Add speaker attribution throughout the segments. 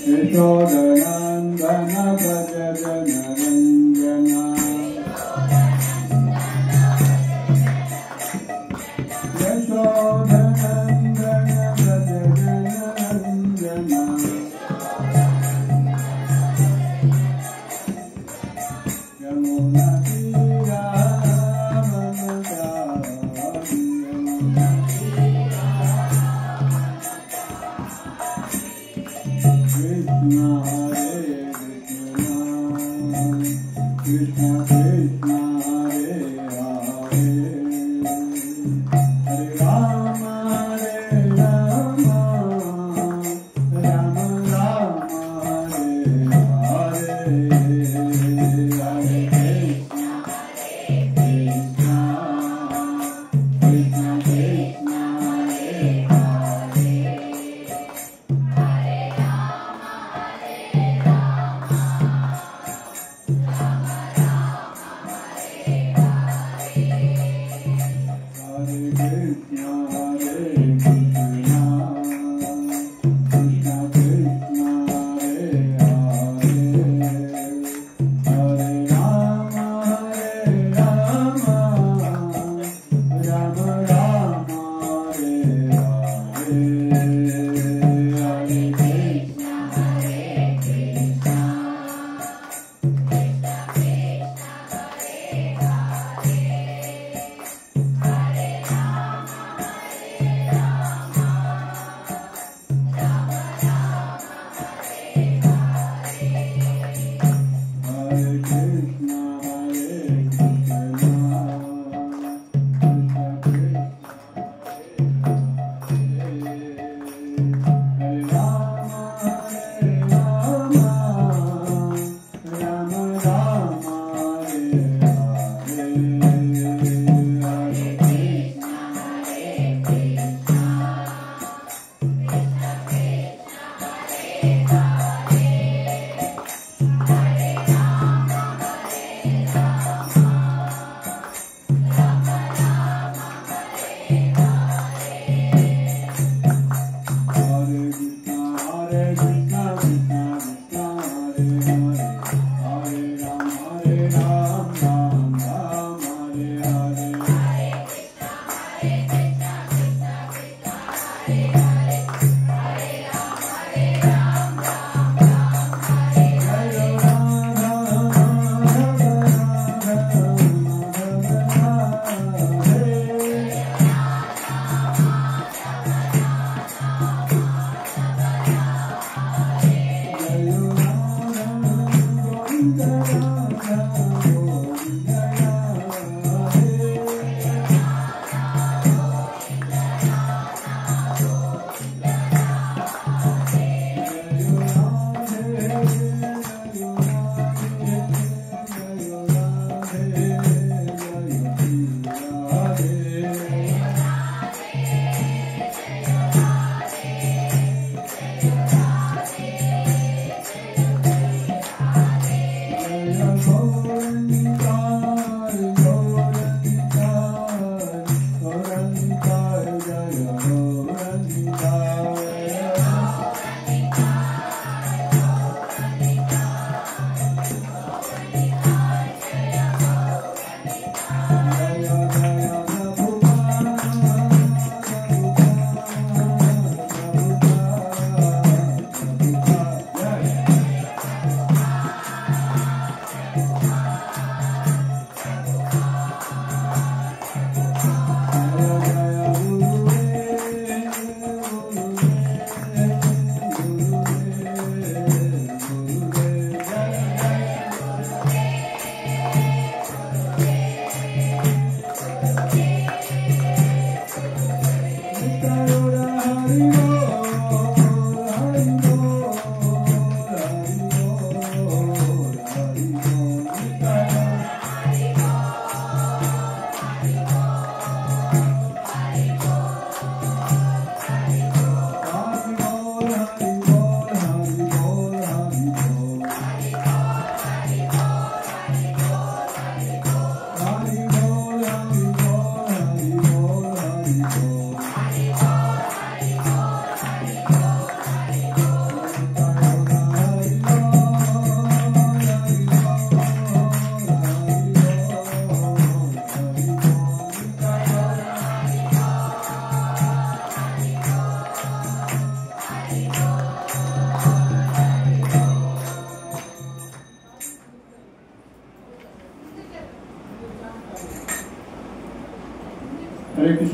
Speaker 1: यशोदनन्दन भज जनरञ्जना यशोदनन्दन भज जनरञ्जना यमुना तीरा Krishna Hare Krishna Krishna Hare Hare Hare Rama Rama Rama Hare Hare Hare Krishna Krishna Krishna Krishna Hare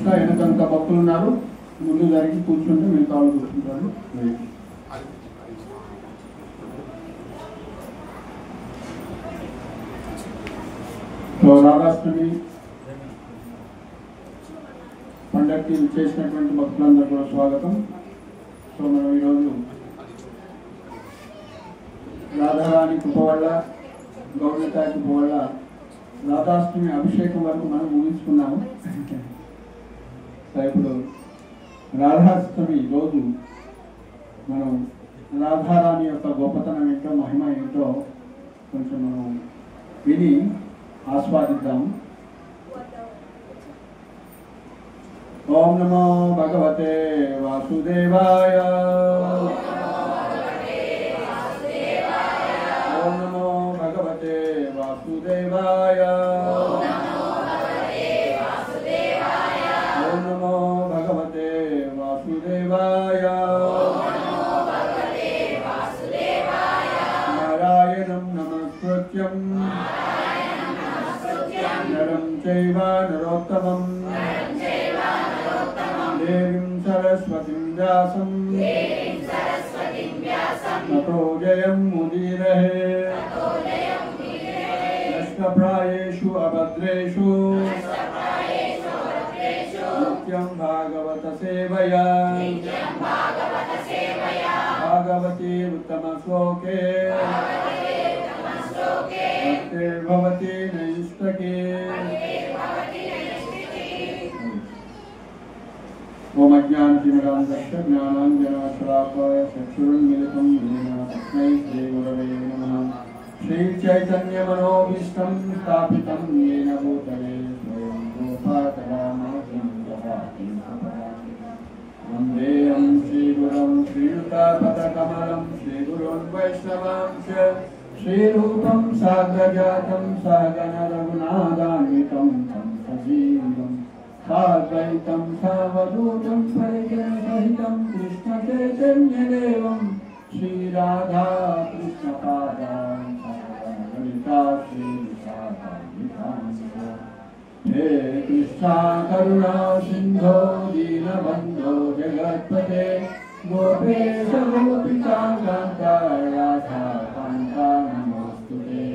Speaker 1: ఇంకా వెనకంత భక్తులు ఉన్నారు, ముందు జరిగి కూర్చుంటే మిగతా వాళ్ళు కూర్చుంటారు. సో రాధాష్టమి పండగకి చేసినటువంటి భక్తులందరూ కూడా స్వాగతం. సో మనం ఈరోజు రాధారాణి కృప వల్ల, గౌరవతాయి కృప వల్ల రాధాష్టమి అభిషేకం వరకు మనం ఊహించుకున్నాము. సో ఇప్పుడు రాధాష్టమి రోజు మనం రాధారాణి యొక్క గొప్పతనం ఏంటో, మహిమ ఏంటో కొంచెం మనం విని ఆస్వాదిద్దాము. ఓం నమో భగవతే వాసుదేవాయ. ఓం నమో భగవతే వాసుదేవాయ. ఓం నమో భగవతే వాసుదేవాయ. నారాయణం నమస్కృత్యం నరం చైవ నరోత్తమం దేవీం సరస్వతిం వ్యాసం తతో జయం ముదీరయే. నష్టప్రాయేషు అభద్రేషు నిత్యం భాగవత సేవయా. భాగవతి ఉత్తమ శ్లోకే భక్తిర్భవతి నైష్టకే. ఓం అజ్ఞానతిమిరాంధస్య జ్ఞానాంజనశలాకాయ చక్షురున్మిలితం येन तस्मै श्रीगुरवे नमः. श्रीचैतन्यमनोभीष्टं स्थापितं येन भूतले स्वयं रूपातरामादिं ददाति सपदाति. वन्देऽहं श्रीगुरुं श्रीयुतापदकमलं श्रीगुरुन् वैष्णवांश्च श्रीरूपं साग्रजातं सहगणरघुनाथान्वितं तं सजीवं साद्वैतं सावधूतं परिजनसहितं कृष्णचैतन्यदेवं श्रीराधा कृष्णपादां ललिता श्रीविशाखान्वितांश्च. हे कृष्णा करुणा सिन्धो दीनबन्धो जगत्पते गोपेश गोपिका कान्ता राधा कान्ता नमोस्तुते.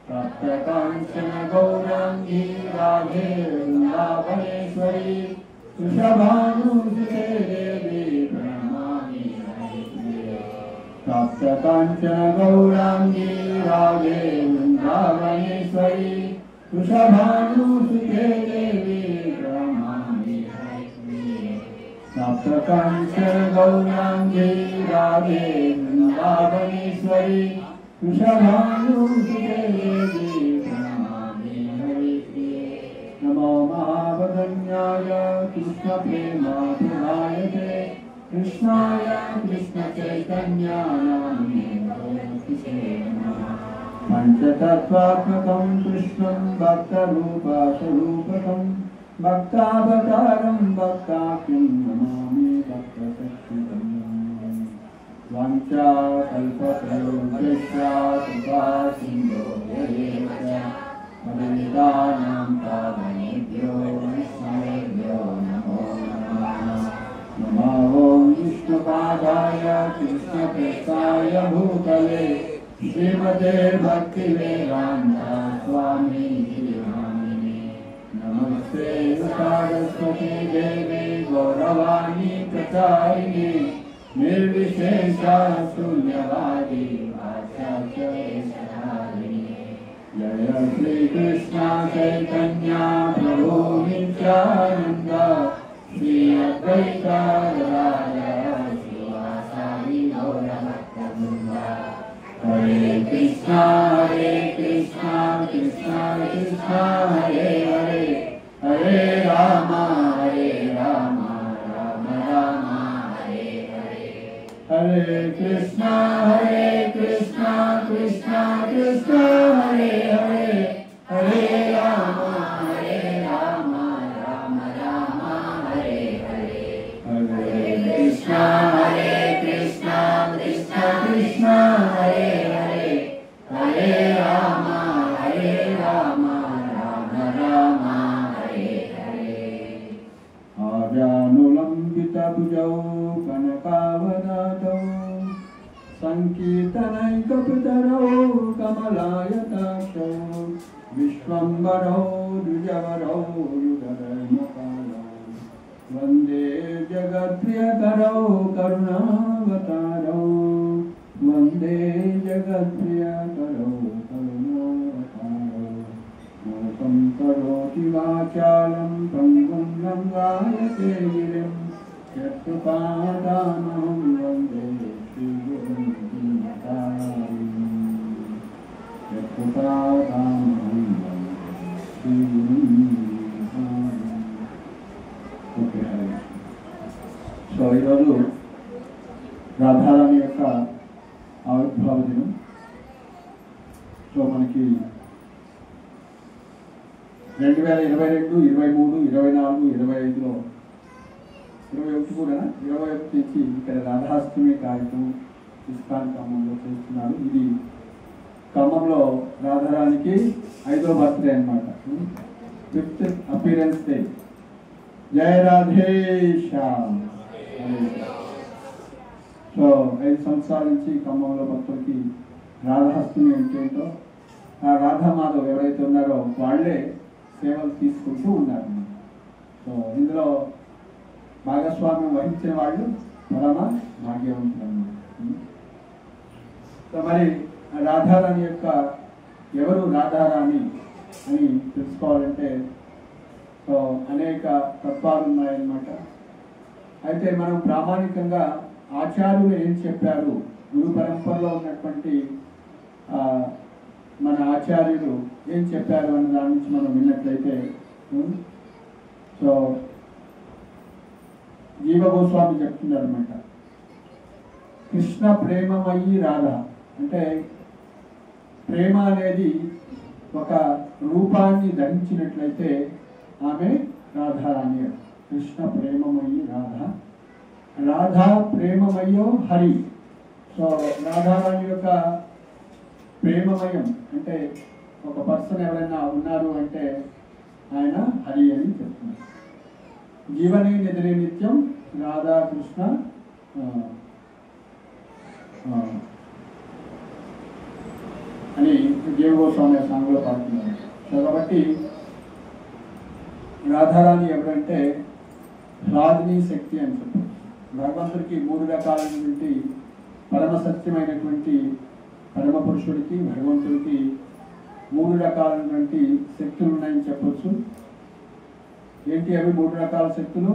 Speaker 1: प्राप्तकाञ्चन गौराङ्गी राधे वृन्दावनेश्वरी वृषभानुसुते देवी प्रणमामि हरिप्रिये. प्राप्तकाञ्चन गौराङ्गी राधे वृन्दावनेश्वरी वृषभानुसुते देवी प्रणमामि हरिप्रिये. प्राप्तकाञ्चन गौराङ्गी राधे वृन्दावनेश्वरी वृषभानुसुते देवी प्रणमामि हरिप्रिये. नमो महावदन्याय कृष्णप्रेमाभिधायते कृष्णाय कृष्णचैतन्यानामिने नमः. पञ्चतत्त्वात्मकं कृष्णं भक्तरूपाशरूपकं भक्तावतारं भक्ताख्यं नमामि भक्तसक्षितम्. वाञ्छाकल्पतरुभ्यश्च कृपा सिन्धो पतितानां पावनेभ्यो वैष्णवेभ्यो नमो नमः. नमो ॐ विष्णुपादाय कृष्णप्रेष्ठाय भूतले श्रीमते भक्तिवेदान्त स्वामीति नामिने. नमस्ते सरस्वती देवी गौरवाणी प्रचारिणे निर्विशेषा शून्यवादी आचार्येश्वरारिणे. जय श्री कृष्ण चैतन्य प्रभु नित्यानंद श्री अद्वैत गदाधर श्रीवासादि गौरभक्तवृन्द. हरे कृष्णा कृष्णा कृष्णा हरे हरे हरे राम राम राम हरे कृष्णा कृष्णा कृष्णा हरे हरे हरे राम राम राम हरे हरे. हरे कृष्णा कृष्णा कृष्णा हरे हरे हरे राम राम राम हरे हरे. राजानुलम्बितभुजौ कनकावदातौ सङ्कीर्तनैकपितरौ कमलायताक्षौ विश्वम्भरौ द्विजवरौ युगधर्मपालौ वन्दे जगत्प्रियकरौ करुणावतारौ वन्दे जगत्प्रियकरौ करुणावतारौ मूकं करोति वाचालं पङ्गुं लङ्घयते गिरिं यत्कृपादामहं वन्दे श्रीगुरुं दीनतारिणीं यत्कृपादामहं वन्दे श्रीगुरुं दीनतारिणीं। ఓకే, హరే కృష్ణ. సో ఈరోజు రాధారాణి యొక్క ఆవిర్భావ దినం. సో మనకి 2022, 23, 24, 25లో 21 కూడా 21 నుంచి ఇక్కడ రాధాష్టమి కార్యక్రమం ఇస్కాన్ ఖమ్మంలో చేస్తున్నారు. ఇది ఖమ్మంలో రాధారానికి 5వ బర్త్డే అన్నమాట, 5th అపీరెన్స్ డే. జయ రాధేశ్యామ్. సో 5 సంవత్సరాల నుంచి ఖమ్మంలో భక్తులకి రాధాష్టమి అంటే ఏంటో, ఆ రాధామాధవ్ ఎవరైతే ఉన్నారో వాళ్ళే సేవలు తీసుకుంటూ ఉన్నారు. సో ఇందులో భాగస్వామ్యం వహించిన వాళ్ళు పరమ భాగ్యవంతులు అన్నమాట. సో మరి రాధారాణి యొక్క ఎవరు రాధారాణి అని తెలుసుకోవాలంటే సో అనేక తత్వాలు ఉన్నాయన్నమాట. అయితే మనం ప్రామాణికంగా ఆచార్యులు ఏం చెప్పారు, గురు పరంపరలో ఉన్నటువంటి మన ఆచార్యులు ఏం చెప్పారు అన్న దాని నుంచి మనం విన్నట్లయితే, సో జీవ గోస్వామి చెప్తున్నారు అనమాట, కృష్ణ ప్రేమమయ్యి రాధ అంటే ప్రేమ అనేది ఒక రూపాన్ని ధరించినట్లయితే ఆమె రాధారాణి. కృష్ణ ప్రేమమయ్యి రాధ, రాధా ప్రేమమయ్యో హరి. సో రాధారాణి యొక్క ప్రేమమయం అంటే ఒక పర్సన్ ఎవరైనా ఉన్నారు అంటే ఆయన హరి అని చెప్తున్నారు. జీవనే నిద్రే నిత్యం రాధాకృష్ణ అని జీవగోస్వామి సాంగ్లో పాడుతున్నారు. సో కాబట్టి రాధారాణి ఎవరంటే రాధిని శక్తి అని చెప్పారు. భగవంతుడికి 3 రకాలైనటువంటి పరమ సత్యమైనటువంటి పరమ పురుషుడికి భగవంతుడికి 3 రకాలైనటువంటి శక్తులు ఉన్నాయని చెప్పొచ్చు. ఏంటి అవి 3 రకాల శక్తులు?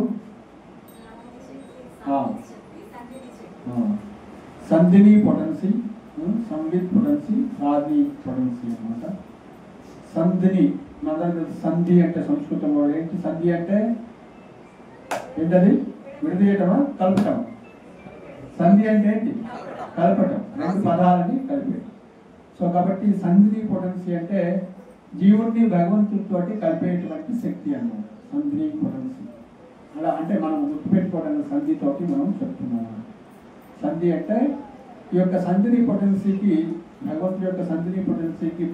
Speaker 1: సంధిని పొటెన్సీ, సంవిత్ పొటెన్సీ, సాధి పొటెన్సీ అన్నమాట. సంధిని సంధి అంటే సంస్కృతంలో ఏంటి? సంధి అంటే ఏంటది? విడదీయటమా కలపటం? సంధి అంటే ఏంటి? కలపటం, 2 పదాలని కలిపేది. సో కాబట్టి సంధిని పొటెన్సీ అంటే జీవుడిని భగవంతుడితో కలిపేటువంటి శక్తి అన్నమాట, సంధిని పొటెన్సీ. అలా అంటే మనం గుర్తుపెట్టుకోవడానికి సంధితోటి మనం చెప్తున్నాం. సంధి అంటే ఈ యొక్క సంధిని పొటెన్సీకి, భగవంతుడి యొక్క సంధిని పొటెన్సీకి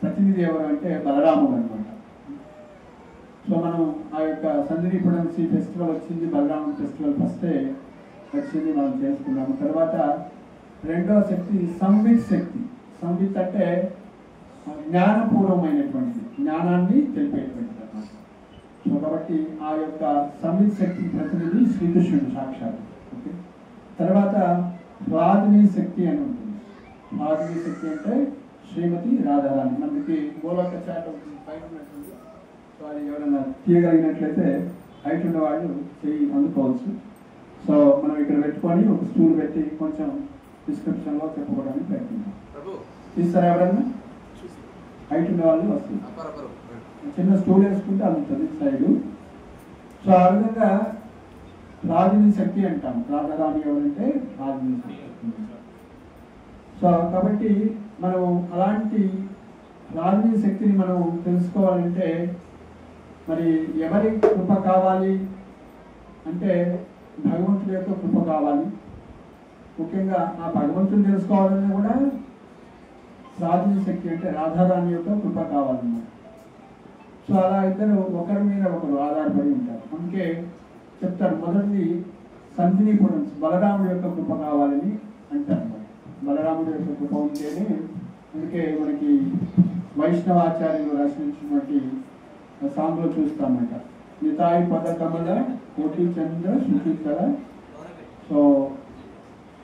Speaker 1: ప్రతినిధి ఎవరు అంటే బలరాముడు అనమాట. సో మనం ఆ యొక్క సంధిని పొటెన్సీ ఫెస్టివల్ వచ్చింది, బలరాముడు ఫెస్టివల్ ఫస్టే వచ్చింది, మనం చేసుకున్నాము. తర్వాత 2వ శక్తి సంవిత్ శక్తి. సంవిత్ అంటే జ్ఞానపూర్వమైనటువంటిది, జ్ఞానాన్ని తెలిపేటువంటిది అన్నమాట. సో కాబట్టి ఆ యొక్క సంవిత్ శక్తి ప్రతినిధి శ్రీకృష్ణుడు సాక్షాత్. ఓకే, తర్వాత రాధిని శక్తి అని ఉంటుంది. రాధిని శక్తి అంటే శ్రీమతి రాధారాణి. మనకి గోలోక చాట్ పైన ఉన్నటువంటి, సో అది ఎవరైనా తీయగలిగినట్లయితే హైట్ ఉన్న వాళ్ళు చేయి అందుకోవచ్చు. సో మనం ఇక్కడ పెట్టుకొని ఒక స్టూల్ పెట్టి కొంచెం డిస్క్రిప్షన్లో చెప్పుకోవడానికి ప్రయత్నిద్దాం. తీస్తారా ఎవరన్నా? హైట్ ఉన్న వాళ్ళు వస్తుంది, చిన్న స్టూల్ వేసుకుంటే అందుతుంది సైడు. సో ఆ విధంగా రాధిని శక్తి అంటాం. రాధారాణి ఎవరంటే రాధిని శక్తి. సో కాబట్టి మనం అలాంటి రాధిని శక్తిని మనం తెలుసుకోవాలంటే మరి ఎవరి కృప కావాలి అంటే భగవంతుడి యొక్క కృప కావాలి. ముఖ్యంగా ఆ భగవంతుని తెలుసుకోవాలన్నా కూడా రాధిని శక్తి అంటే రాధారాణి యొక్క కృప కావాలన్నమాట. సో అలా ఇద్దరు ఒకరి మీద ఒకరు ఆధారపడి ఉంటారు. అందుకే చెప్తారు. మొదటిది సంధినిపుణ్స్, బలరాముడి యొక్క కృప కావాలని అంటారు. బలరాముడి యొక్క కృప ఉంటేనే, అందుకే మనకి వైష్ణవాచార్యులు రచించినటువంటి సాంగ్లో చూస్తామట, నితాయి పద కమల కోటి చంద్ర సుచితర. సో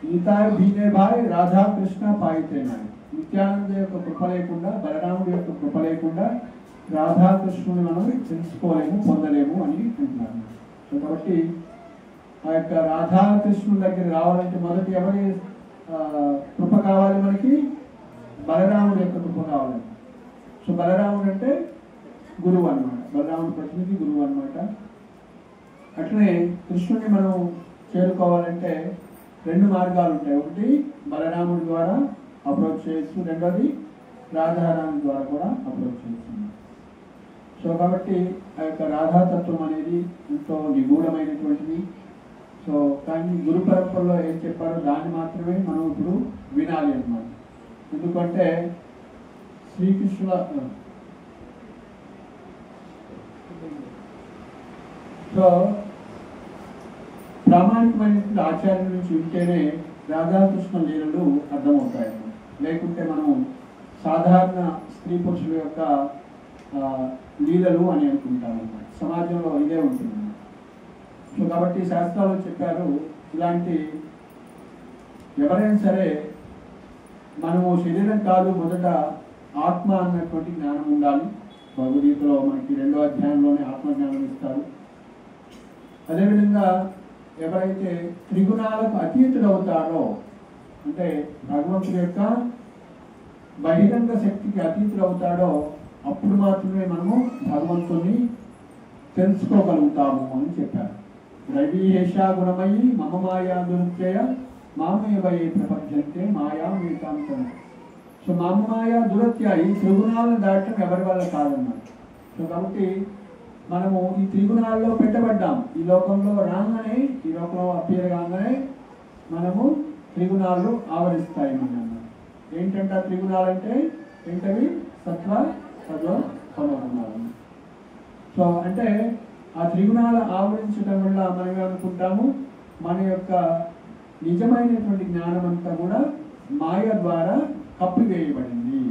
Speaker 1: నితాయి భీనే భాయ్ రాధాకృష్ణ పాయితేనాయి. నిత్యానంద యొక్క కృప లేకుండా, బలరాముడి యొక్క కృప లేకుండా రాధాకృష్ణుని మనం తెలుసుకోలేము, పొందలేము అని అంటున్నారు. సో కాబట్టి ఆ యొక్క రాధాకృష్ణుని దగ్గర రావాలంటే మొదటి ఎవరి కృప కావాలి మనకి? బలరాముడి యొక్క కృప కావాలి. సో బలరాముడు అంటే గురువు అన్నమాట, బలరాముడి ప్రతినిధి గురువు అన్నమాట. అట్లనే కృష్ణుని మనం చేరుకోవాలంటే రెండు మార్గాలు ఉంటాయి. ఒకటి బలరాముడి ద్వారా అప్రోచ్ చేయొచ్చు, రెండోది రాధారాముడి ద్వారా కూడా అప్రోచ్ చేయొచ్చు. సో కాబట్టి ఆ యొక్క రాధాతత్వం అనేది ఎంతో నిగూఢమైనటువంటిది. సో కానీ గురు పరంపరలో ఏం చెప్పారో దాన్ని మాత్రమే మనం ఇప్పుడు వినాలి అన్నమాట. ఎందుకంటే శ్రీకృష్ణుల సో ప్రామాణికమైనటువంటి ఆచార్యుల నుంచి వింటేనే రాధాకృష్ణ లీలలు అర్థమవుతాయి. లేకుంటే మనం సాధారణ స్త్రీ పురుషుల యొక్క లీలలు అని అనుకుంటాం అన్నమాట. సమాజంలో ఇదే ఉంటుంది. సో కాబట్టి శాస్త్రాలు చెప్పారు, ఇలాంటి ఎవరైనా సరే మనము శరీరం కాదు, మొదట ఆత్మ అన్నటువంటి జ్ఞానం ఉండాలి. భగవద్గీతలో మనకి 2వ అధ్యాయంలోనే ఆత్మజ్ఞానం ఇస్తారు. అదేవిధంగా ఎవరైతే త్రిగుణాలకు అతీతుడవుతాడో, అంటే భగవంతుడి యొక్క బహిరంగ శక్తికి అతీతుడవుతాడో, అప్పుడు మాత్రమే మనము భగవంతుని తెలుసుకోగలుగుతాము అని చెప్పారు. రవిహేషా గుణమయి మమ మాయా దురుత్యయ మామేవయే ప్రపంచంతే మాయా మీతాంతం. సో మమ మాయా దురత్యాయి త్రిగుణాలను దాటం ఎవరి వల్ల కాదన్నమాట. సో కాబట్టి మనము ఈ త్రిగుణాల్లో పెట్టబడ్డాం. ఈ లోకంలో రాగానే, ఈ లోకంలో అప్పీర్ కాగానే మనము త్రిగుణాలు ఆవరిస్తాయి మన. ఏంటంటే ఆ త్రిగుణాలు అంటే ఏంటవి? సత్వ రజో తమో గుణాలు. సో అంటే ఆ త్రిగుణాలు ఆవరించడం వల్ల మనం ఏమనుకుంటాము, మన యొక్క నిజమైనటువంటి జ్ఞానం అంతా కూడా మాయ ద్వారా కప్పివేయబడింది.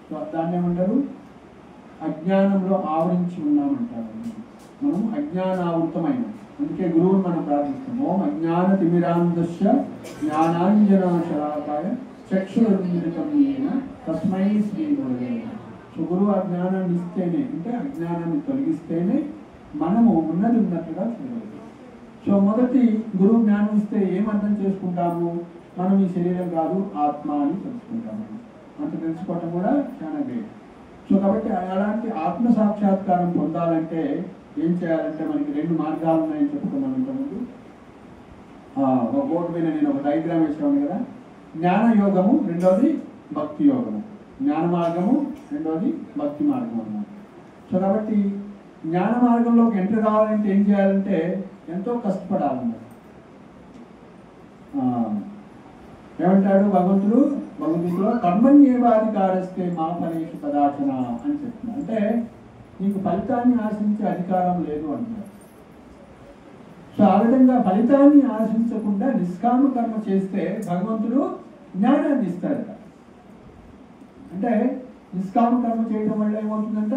Speaker 1: సో దాన్ని ఏమంటారు? అజ్ఞానంలో ఆవరించి ఉన్నామంటారు. మనం అజ్ఞానావృతమైన, అందుకే గురువుని మనం ప్రార్థిస్తాం. ఓం అజ్ఞాన తిమిరాంధస్య జ్ఞానాంజనాశలాకాయ చక్షురున్మిలితం ఏన తస్మై శ్రీ గురవే. సో గురువు ఆ జ్ఞానాన్ని ఇస్తేనే, అంటే అజ్ఞానాన్ని తొలగిస్తేనే మనము ఉన్నది ఉన్నట్టుగా చూడగలుగుతాం. సో మొదటి గురువు జ్ఞానం ఇస్తే ఏమర్థం చేసుకుంటాము? మనం ఈ శరీరం కాదు, ఆత్మ అని తెలుసుకుంటాము. అంత తెలుసుకోవటం కూడా చాలా గ్రేట్. సో కాబట్టి అలాంటి ఆత్మ సాక్షాత్కారం పొందాలంటే ఏం చేయాలంటే మనకి 2 మార్గాలు ఉన్నాయని చెప్పుకున్నాను ఇంతకుముందు. ఒక బోర్డు మీద నేను ఒక డయాగ్రామ్ వేసాను కదా. జ్ఞాన యోగము, రెండోది భక్తి యోగము. జ్ఞాన మార్గము, రెండోది భక్తి మార్గం అన్నమాట. సో కాబట్టి జ్ఞాన మార్గంలోకి ఎంటర్ కావాలంటే ఏం చేయాలంటే ఎంతో కష్టపడాలన్నమాట. ఏమంటాడు భగవంతుడు భగవద్గీతలో? కర్మణ్యేవాధికారస్తే మా ఫలేషు కదాచన అని చెప్తున్నాడు. అంటే నీకు ఫలితాన్ని ఆశించే అధికారం లేదు అంటారు. సో ఆ విధంగా ఫలితాన్ని ఆశించకుండా నిష్కామ కర్మ చేస్తే భగవంతుడు జ్ఞానాన్ని ఇస్తాడట. అంటే నిష్కామ కర్మ చేయడం వల్ల ఏమవుతుందంట?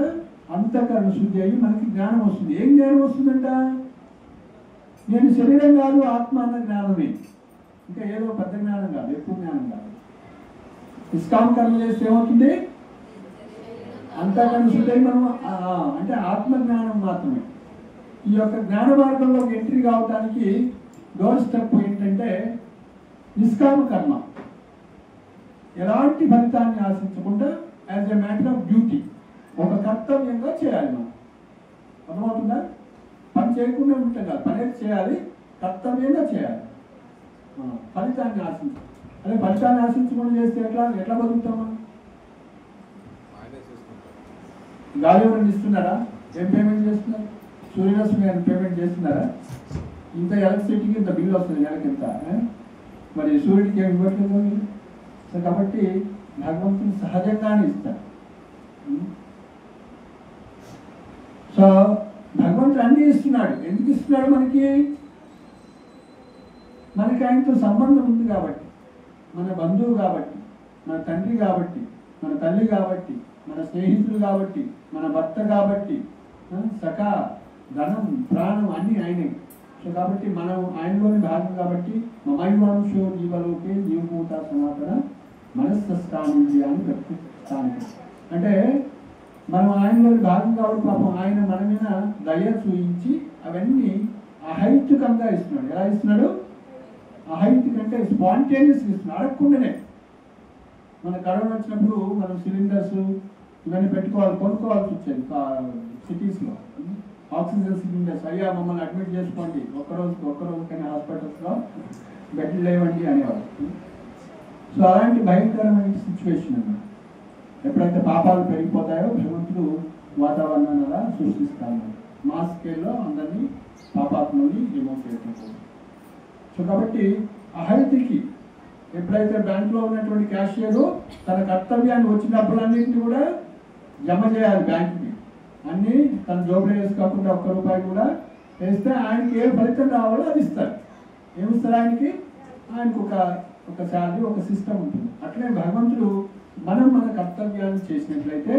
Speaker 1: అంతఃకరణ శుద్ధి అయ్యి మనకి జ్ఞానం వస్తుంది. ఏం జ్ఞానం వస్తుందంట? నేను శరీరం కాదు, ఆత్మ అన్న జ్ఞానమే. ఇంకా ఏదో పెద్ద జ్ఞానం కాదు, ఎక్కువ జ్ఞానం కాదు. నిష్కామ కర్మ చేస్తే ఏమవుతుంది? అంతఃకరణ శుద్ధి అయ్యి మనం అంటే ఆత్మజ్ఞానం మాత్రమే. ఈ యొక్క జ్ఞాన మార్గంలోకి ఎంట్రీ కావడానికి డోర్ స్టెప్ ఏంటంటే నిష్కామ కర్మ. ఎలాంటి ఫలితాన్ని ఆశించకుండా as a matter of duty, ఒక కర్తవ్యంగా చేయాలి మనం. అర్థమవుతుందా? పని చేయకుండా ఉంటే కాదు, పని చేయాలి, కర్తవ్యంగా చేయాలి. ఫలితాన్ని ఆశించాలి. అదే ఫలితాన్ని ఆశించకుండా చేస్తే ఎట్లా బతుకుతాం మనం? గాలి ఎవరైనా ఇస్తున్నారా? ఏం పేమెంట్ చేస్తున్నారు? సూర్యరశ్మి గారిని పేమెంట్ చేస్తున్నారా? ఇంత ఎలక్ట్రిసిటీకి ఇంత బిల్లు వస్తుంది నెలకింత. మరి సూర్యుడికి ఏమి ఇవ్వట్లేదు మీరు. సో కాబట్టి భగవంతుని సహజంగానే ఇస్తారు. సో భగవంతుడు అన్నీ ఇస్తున్నాడు. ఎందుకు ఇస్తున్నాడు? మనకి ఆయనతో సంబంధం ఉంది కాబట్టి, మన బంధువు కాబట్టి, మన తండ్రి కాబట్టి, మన తల్లి కాబట్టి, మన స్నేహితులు కాబట్టి, మన భర్త కాబట్టి, సఖా, ధనం, ప్రాణం అన్నీ ఆయనే. సో కాబట్టి మనం ఆయనలోని భాగం కాబట్టి మమైవాంశో జీవలోకే జీవభూత సనాతన మనస్సస్థానించి అని స్థానిక అంటే మనం ఆయనలోని భాగం కాబట్టి పాపం ఆయన మన మీద దయ చూయించి అవన్నీ అహైతుకంగా ఇస్తున్నాడు. ఎలా ఇస్తున్నాడు? అహైతుకంటే స్పాంటేనియస్గా ఇస్తున్నాడు, అడగకుండానే. మన కరోనా వచ్చినప్పుడు మనం సిలిండర్స్ ఇవన్నీ కొనుక్కోవాల్సి వచ్చేది సిటీస్లో. ఆక్సిజన్ సిలిండర్స్, అయ్యా మమ్మల్ని అడ్మిట్ చేసుకోండి, ఒక్కరోజు కానీ హాస్పిటల్స్లో బెడ్లు లేవండి అనేవారు. సో అలాంటి భయంకరమైన సిచ్యువేషన్ అన్నమాట. ఎప్పుడైతే పాపాలు పెరిగిపోతాయో భగవంతుడు వాతావరణాన్ని అలా సృష్టిస్తాను. మా స్కేల్లో అందరినీ పాపాత్మల్ని రిమూవ్ చేయడం. సో కాబట్టి అహైతికి ఎప్పుడైతే బ్యాంకులో ఉన్నటువంటి క్యాషియర్ తన కర్తవ్యాన్ని వచ్చిన డబ్బులన్నింటినీ కూడా జమ చేయాలి బ్యాంకుకి, అన్నీ తన జోబులో వేసుకోకుండా ఒక్క రూపాయి కూడా వేస్తే ఆయనకి ఏ ఫలితం రావాలో అది ఇస్తారు. ఏమిస్తారు ఆయనకి? ఆయనకు ఒక శాలరీ, ఒక సిస్టమ్ ఉంటుంది. అట్లనే భగవంతుడు మన కర్తవ్యాన్ని చేసినట్లయితే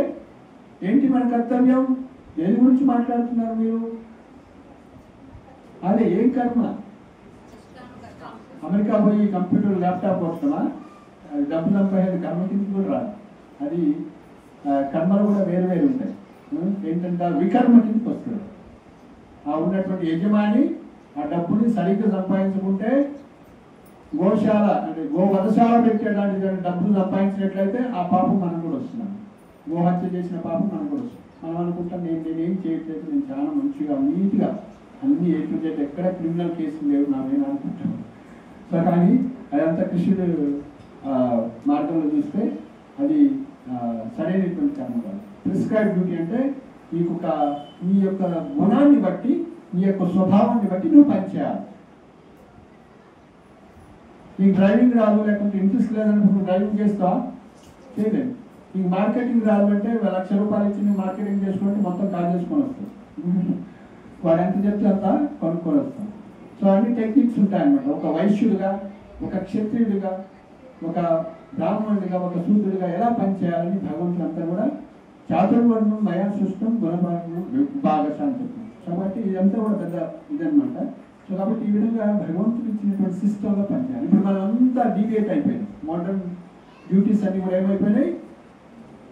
Speaker 1: ఏంటి మన కర్తవ్యం? దేని గురించి మాట్లాడుతున్నారు మీరు? అదే ఏం కర్మ? అమెరికా పోయి కంప్యూటర్ ల్యాప్టాప్ వస్తామా? అది డబ్బు సంపాదన కర్మ కింద కూడా రాదు. అది కర్మలు కూడా వేరు ఉంటాయి. ఏంటంటే వికర్మ కిందకి వస్తుంది. ఆ ఉన్నటువంటి యజమాని ఆ డబ్బుని సరిగ్గా సంపాదించుకుంటే గోశాల అంటే గోవధశాల పెట్టేలాంటి డబ్బులు సంపాదించినట్లయితే ఆ పాపం మనం కూడా వస్తున్నాం. గోహత్య చేసిన పాపం మనం కూడా వస్తుంది. మనం అనుకుంటాం నేనేం చేయట్లేదు, నేను చాలా మంచిగా నీట్గా అన్ని ఏర్పడేది, ఎక్కడ క్రిమినల్ కేసులు లేవు నావేనా అనుకుంటాం. సో కానీ అదంతా కృష్ణుడు మార్గంలో చూస్తే అది సరైనటువంటి కర్మ కాదు. ప్రిస్క్రైబ్ డ్యూటీ అంటే నీ యొక్క గుణాన్ని బట్టి, నీ యొక్క స్వభావాన్ని బట్టి నువ్వు పనిచేయాలి. నీకు డ్రైవింగ్ రాదు, లేకుంటే ఇంట్రెస్ట్ లేదని నువ్వు డ్రైవింగ్ చేస్తావా? చేయలేదు. నీకు మార్కెటింగ్ రాదు అంటే ₹1,00,000 ఇచ్చి నువ్వు మార్కెటింగ్ చేసుకుంటే మొత్తం కాల్ చేసుకొని వస్తావు. వాడు ఎంత చెప్తే అంత కొనుక్కొని వస్తాం. సో అన్ని టెక్నిక్స్ ఉంటాయన్నమాట. ఒక వైశ్యుడిగా, ఒక క్షత్రియుడిగా, ఒక బ్రాహ్మణుడిగా, ఒక శూద్రుడిగా ఎలా పనిచేయాలని భగవంతుడు అంతా కూడా చాతుర్వర్ణం మయా సృష్టం గుణభాగం భాగశాంతి. కాబట్టి ఇదంతా కూడా పెద్ద ఇదనమాట. సో కాబట్టి ఈ విధంగా భగవంతుడు ఇచ్చినటువంటి సిస్టంలో పనిచేయాలి. ఇప్పుడు మనం అంతా డీవియేట్ అయిపోయింది. మోడర్న్ డ్యూటీస్ అన్ని కూడా ఏమైపోయినాయి?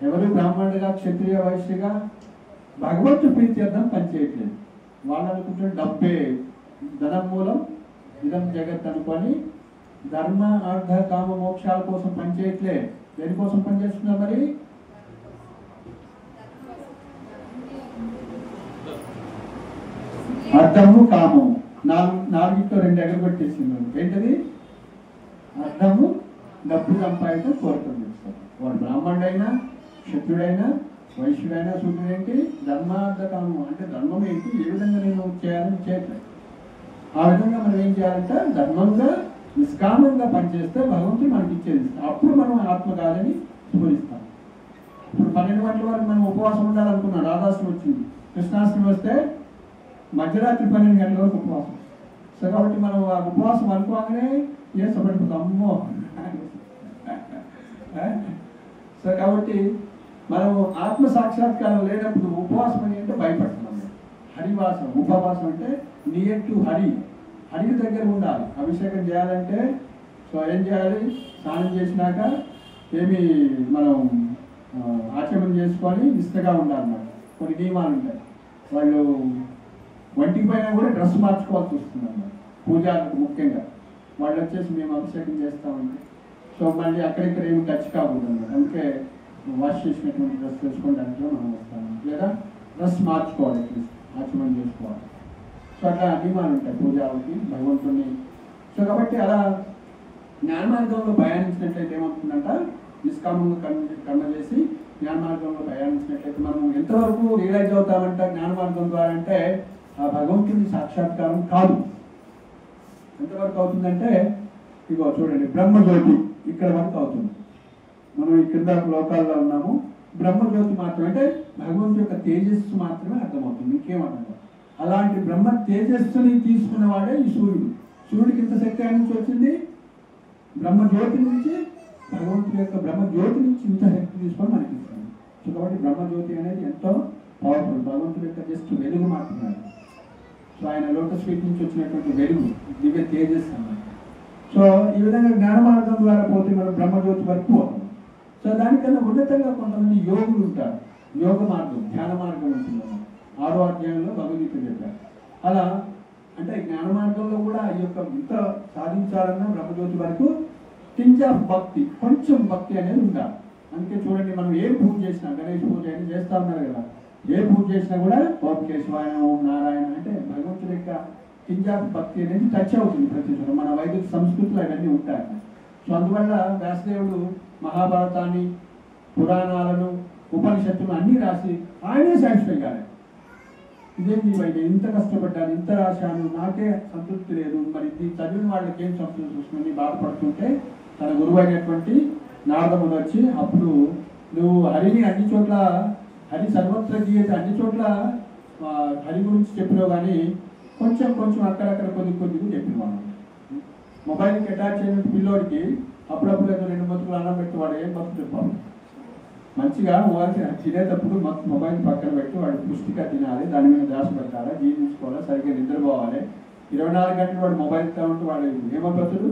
Speaker 1: ఎవరు బ్రాహ్మణుడిగా, క్షత్రియ, వైశ్యగా భగవంతుడు ప్రీత్యర్థం పనిచేయట్లేదు. వాళ్ళు అనుకుంటున్న డబ్బే ధనం మూలం ఇదం జగత్ అనుకొని ధర్మ, అర్థ, కామ, మోక్షాల కోసం పనిచేయట్లే. దేనికోసం పనిచేస్తున్నారు మరి? అర్థము, కామము, నాలుగిట్లో 2 ఎగరగొట్టేసింది. ఏంటది? అర్థము, డబ్బు సంపాదించడం కోరికలు చేస్తారు. వాడు బ్రాహ్మణుడైనా, క్షత్రుడైనా, వైశ్యుడైనా, శూద్రుడేంటి? ధర్మార్థ, కామం అంటే ధర్మం ఏంటి, ఏ విధంగా నేను చేయాలని చేయట్లేదు. ఆ విధంగా మనం ఏం చేయాలంటే ధర్మంగా, నిష్కామంగా పనిచేస్తే భగవంతుడు మనకి ఇచ్చేది. అప్పుడు మనం ఆత్మ కాదని స్ఫురిస్తాం. ఇప్పుడు 12 గంటల వరకు మనం ఉపవాసం ఉండాలనుకున్నాం. రాధాష్టమి వచ్చింది, కృష్ణాష్టమి వస్తే మధ్యరాత్రి 12 గంటల వరకు ఉపవాసం. సో కాబట్టి మనం ఆ ఉపవాసం అనుకోగానే ఏ సపడిపోతాం, అమ్మో. సో కాబట్టి మనం ఆత్మ సాక్షాత్కారం లేనప్పుడు ఉపవాసం అంటే భయపడుతున్నాం. హరివాసం, ఉపవాసం అంటే నియర్ టు హరి, హరి దగ్గర ఉండాలి. అభిషేకం చేయాలంటే సో ఏం చేయాలి? స్నానం చేసినాక ఏమి మనం ఆచమనం చేసుకొని నిష్టగా ఉండాలన్నమాట. కొన్ని నియమాలు ఉంటాయి. వాళ్ళు ఒంటికి పైన కూడా డ్రెస్ మార్చుకోవాల్సి వస్తుంది అన్నమాట. పూజారులకు ముఖ్యంగా వాళ్ళు వచ్చేసి మేము అభిషేకం చేస్తామంటే సో మళ్ళీ అక్కడిక్కడ ఏమి టచ్ కాకూడదు అన్నమాట. అందుకే వాష్ చేసినటువంటి డ్రెస్ వేసుకొని దాంట్లో మనం వస్తాము, లేదా డ్రెస్ మార్చుకోవాలి, ఆచమనం చేసుకోవాలి. సో అట్లా నియమాలు ఉంటాయి పూజారికి, భగవంతుని. సో కాబట్టి అలా జ్ఞాన మార్గంలో ప్రయాణించినట్లయితే ఏమవుతుందంట? నిష్కామంగా కర్మ చేసి జ్ఞాన మార్గంలో ప్రయాణించినట్లయితే మనం ఎంతవరకు రియలైజ్ అవుతామంట జ్ఞాన మార్గం ద్వారా అంటే ఆ భగవంతుని సాక్షాత్కారం కాదు. ఎంతవరకు అవుతుందంటే ఇగో చూడండి, బ్రహ్మజ్యోతి ఇక్కడ వరకు అవుతుంది. మనం ఈ కింద లోకాల్లో ఉన్నాము. బ్రహ్మజ్యోతి మాత్రమే అంటే భగవంతుడి యొక్క తేజస్సు మాత్రమే అర్థమవుతుంది, ఇంకేమన్నా. అలాంటి బ్రహ్మ తేజస్సుని తీసుకున్నవాడే ఈ సూర్యుడు. సూర్యుడికి ఇంత శక్తి ఆయన నుంచి వచ్చింది, బ్రహ్మజ్యోతి నుంచి, భగవంతుడి యొక్క బ్రహ్మజ్యోతి నుంచి ఇంత శక్తి తీసుకొని మనకి ఇస్తాడు. సో కాబట్టి బ్రహ్మజ్యోతి అనేది ఎంతో పవర్ఫుల్, భగవంతుడి యొక్క జస్ట్ వెలుగు మాత్రమే. సో ఆయన లోటస్ ఫీట్ నుంచి వచ్చినటువంటి వెలుగు, దివ్య తేజస్సు అన్నమాట. సో ఈ విధంగా జ్ఞాన మార్గం ద్వారా పోతే మనం బ్రహ్మజ్యోతి వరకు పోతాం. సో దానికన్నా ఉన్నతంగా కొంతమంది యోగులు ఉంటారు, యోగ మార్గం, ధ్యాన మార్గం ఉంటుంది. 6వ అధ్యాయంలో భగవద్గీత చెప్పారు. అలా అంటే జ్ఞాన మార్గంలో కూడా ఈ యొక్క ఇంత సాధించాలన్నా బ్రహ్మజ్యోతి వరకు కించ భక్తి, కొంచెం భక్తి అనేది ఉండాలి. అందుకే చూడండి, మనం ఏ పూజ చేసినా, గణేష్ పూజ అయినా చేస్తా ఉన్నారు కదా, ఏ పూజ చేసినా కూడా ఓం కేశవాయ, ఓం నారాయణ అంటే భగవంతుడి యొక్క కించ భక్తి అనేది టచ్ అవుతుంది ప్రతి చోట. మన వైదిక సంస్కృతిలో అవన్నీ ఉంటాయి. సో అందువల్ల వ్యాసదేవుడు మహాభారతాన్ని, పురాణాలను, ఉపనిషత్తులను అన్నీ రాసి ఆయనే సాటిస్ఫై కాలేదు. ఇదేంటి వైద్య, ఇంత కష్టపడ్డాను, ఇంత రాశాను, నాకే సంతృప్తి లేదు, మరి ఇది చదివిన వాళ్ళకి ఏం సంతృప్తి వస్తుందని బాధపడుతుంటే తన గురువు అయినటువంటి నారదముడు వచ్చి, అప్పుడు నువ్వు హరిని అన్ని చోట్ల, హరి సర్వత్ర గీయత, అన్ని చోట్ల హరి గురించి చెప్పినావు, కానీ కొంచెం కొంచెం అక్కడక్కడ కొద్దిగా చెప్పినావు. మొబైల్కి అటాచ్ అయిన పిల్లోడికి అప్పుడప్పుడు ఏదో 2 బతుకులు అన్నం పెట్టి వాడు ఏం బతుకు చెప్పాలి. మంచిగా తినేటప్పుడు మొబైల్ పక్కన పెట్టి వాడు పుష్టిగా తినాలి, దాని మీద ధ్యాస పెట్టాలి, జీవించుకోవాలి, సరిగ్గా నిద్రపోవాలి. 24 గంటలు వాడు మొబైల్ ఉంటే వాడు ఏమైపోతాడు,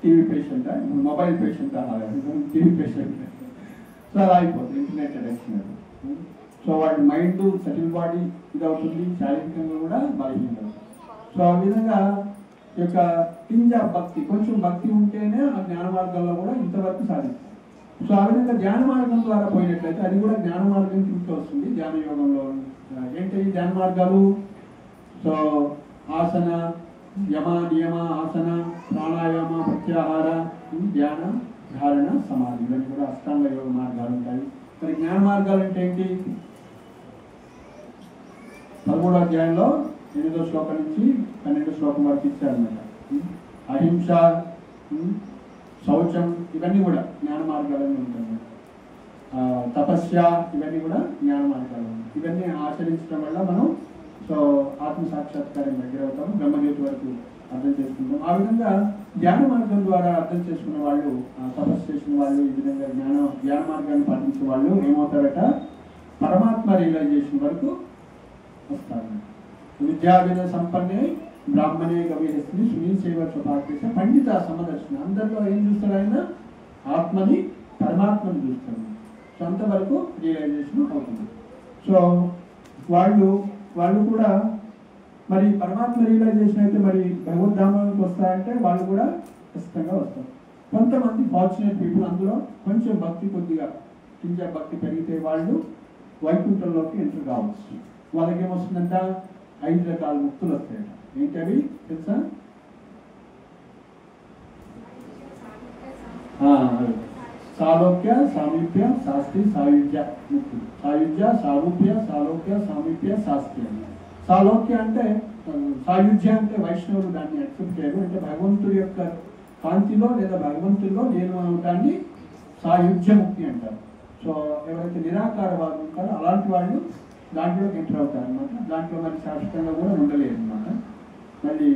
Speaker 1: టీవీ పేషెంట్, మొబైల్ పేషెంట్ అనాలి, టీవీ పేషెంట్. సో అలా అయిపోతుంది ఇంటర్నెట్ అడిక్షన్. సో వాడి మైండ్, సెటిల్ బాడీ ఇది అవుతుంది, శారీరకంగా కూడా బలహీనత. సో ఆ విధంగా ఈ యొక్క కింజ భక్తి, కొంచెం భక్తి ఉంటేనే ఆ జ్ఞాన మార్గంలో కూడా ఇంతవరకు సాధిస్తుంది. సో ఆ విధంగా ధ్యాన మార్గం ద్వారా పోయినట్లయితే అది కూడా జ్ఞాన మార్గం కిందకి వస్తుంది. ధ్యాన యోగంలో ఏంటి ధ్యాన మార్గాలు? సో ఆసన, యమ నియమ, ఆసన, ప్రాణాయామ, ప్రత్యాహార, ధ్యాన, ధారణ, సమాధి, ఇవన్నీ కూడా అష్టాంగ యోగ మార్గాలు ఉంటాయి. మరి జ్ఞాన మార్గాలు అంటే ఏంటి? 13వ అధ్యాయంలో 8వ శ్లోకం నుంచి 12వ శ్లోకం వరకు ఇచ్చారన్నమాట. అహింస, శౌచం, ఇవన్నీ కూడా జ్ఞాన మార్గాలన్నీ ఉంటాయి. తపస్య, ఇవన్నీ కూడా జ్ఞాన మార్గాలు. ఇవన్నీ ఆచరించడం వల్ల మనం సో ఆత్మ సాక్షాత్కారం దగ్గర అవుతాము, బ్రహ్మజ్యోతి వరకు అర్థం చేసుకుంటాం. ఆ విధంగా ధ్యాన మార్గం ద్వారా అర్థం చేసుకున్న వాళ్ళు, తపస్సు చేసిన వాళ్ళు, ఈ విధంగా ధ్యాన మార్గాన్ని పాటించే వాళ్ళు ఏమవుతారట, పరమాత్మ రియలైజేషన్ వరకు వస్తారు. విద్యావిన సంపన్నే బ్రాహ్మణే గవ్యస్త్రీ సునీల్ సేవ స్వభాగ్యస పండిత సమదర్శన. అందరిలో ఏం చూస్తాడు ఆయన? ఆత్మని, పరమాత్మని చూస్తాడు. సో అంతవరకు రియలైజేషన్ అవుతుంది. సో వాళ్ళు కూడా మరి పరమాత్మ రియలైజేషన్ అయితే మరి భగవద్ధామానికి వస్తారంటే వాళ్ళు కూడా ఖచ్చితంగా వస్తారు. కొంతమంది ఫార్చునేట్ పీపుల్, అందులో కొంచెం భక్తి, కొద్దిగా కించ భక్తి పెరిగితే వాళ్ళు వైకుంఠంలోకి ఎంటర్ కావచ్చు. వాళ్ళకి ఏమొస్తుందంట, 5 రకాల ముక్తులు వస్తాయట. ఏంటవి తెలుసా? సాలోక్య, సామీప్య, శాస్త్రి, సాయుజ్య ముక్తులు. సాయుజ్య, సారూప్య, సాలోక్య, సామీప్య, శాస్త్రి. సాలోక్య అంటే, సాయుజ్య అంటే వైష్ణవులు దాన్ని యాక్సెప్ట్ చేయరు, అంటే భగవంతుడి యొక్క కాంతిలో లేదా భగవంతుడిలో నేను దాన్ని సాయుజ్య ముక్తి అంటారు. సో ఎవరైతే నిరాకారవాదులు ఉంటారో అలాంటి వాళ్ళు దాంట్లోకి ఎంటర్ అవుతారు అనమాట. దాంట్లో మరి శాశ్వతంగా కూడా ఉండలేదు అనమాట. మళ్ళీ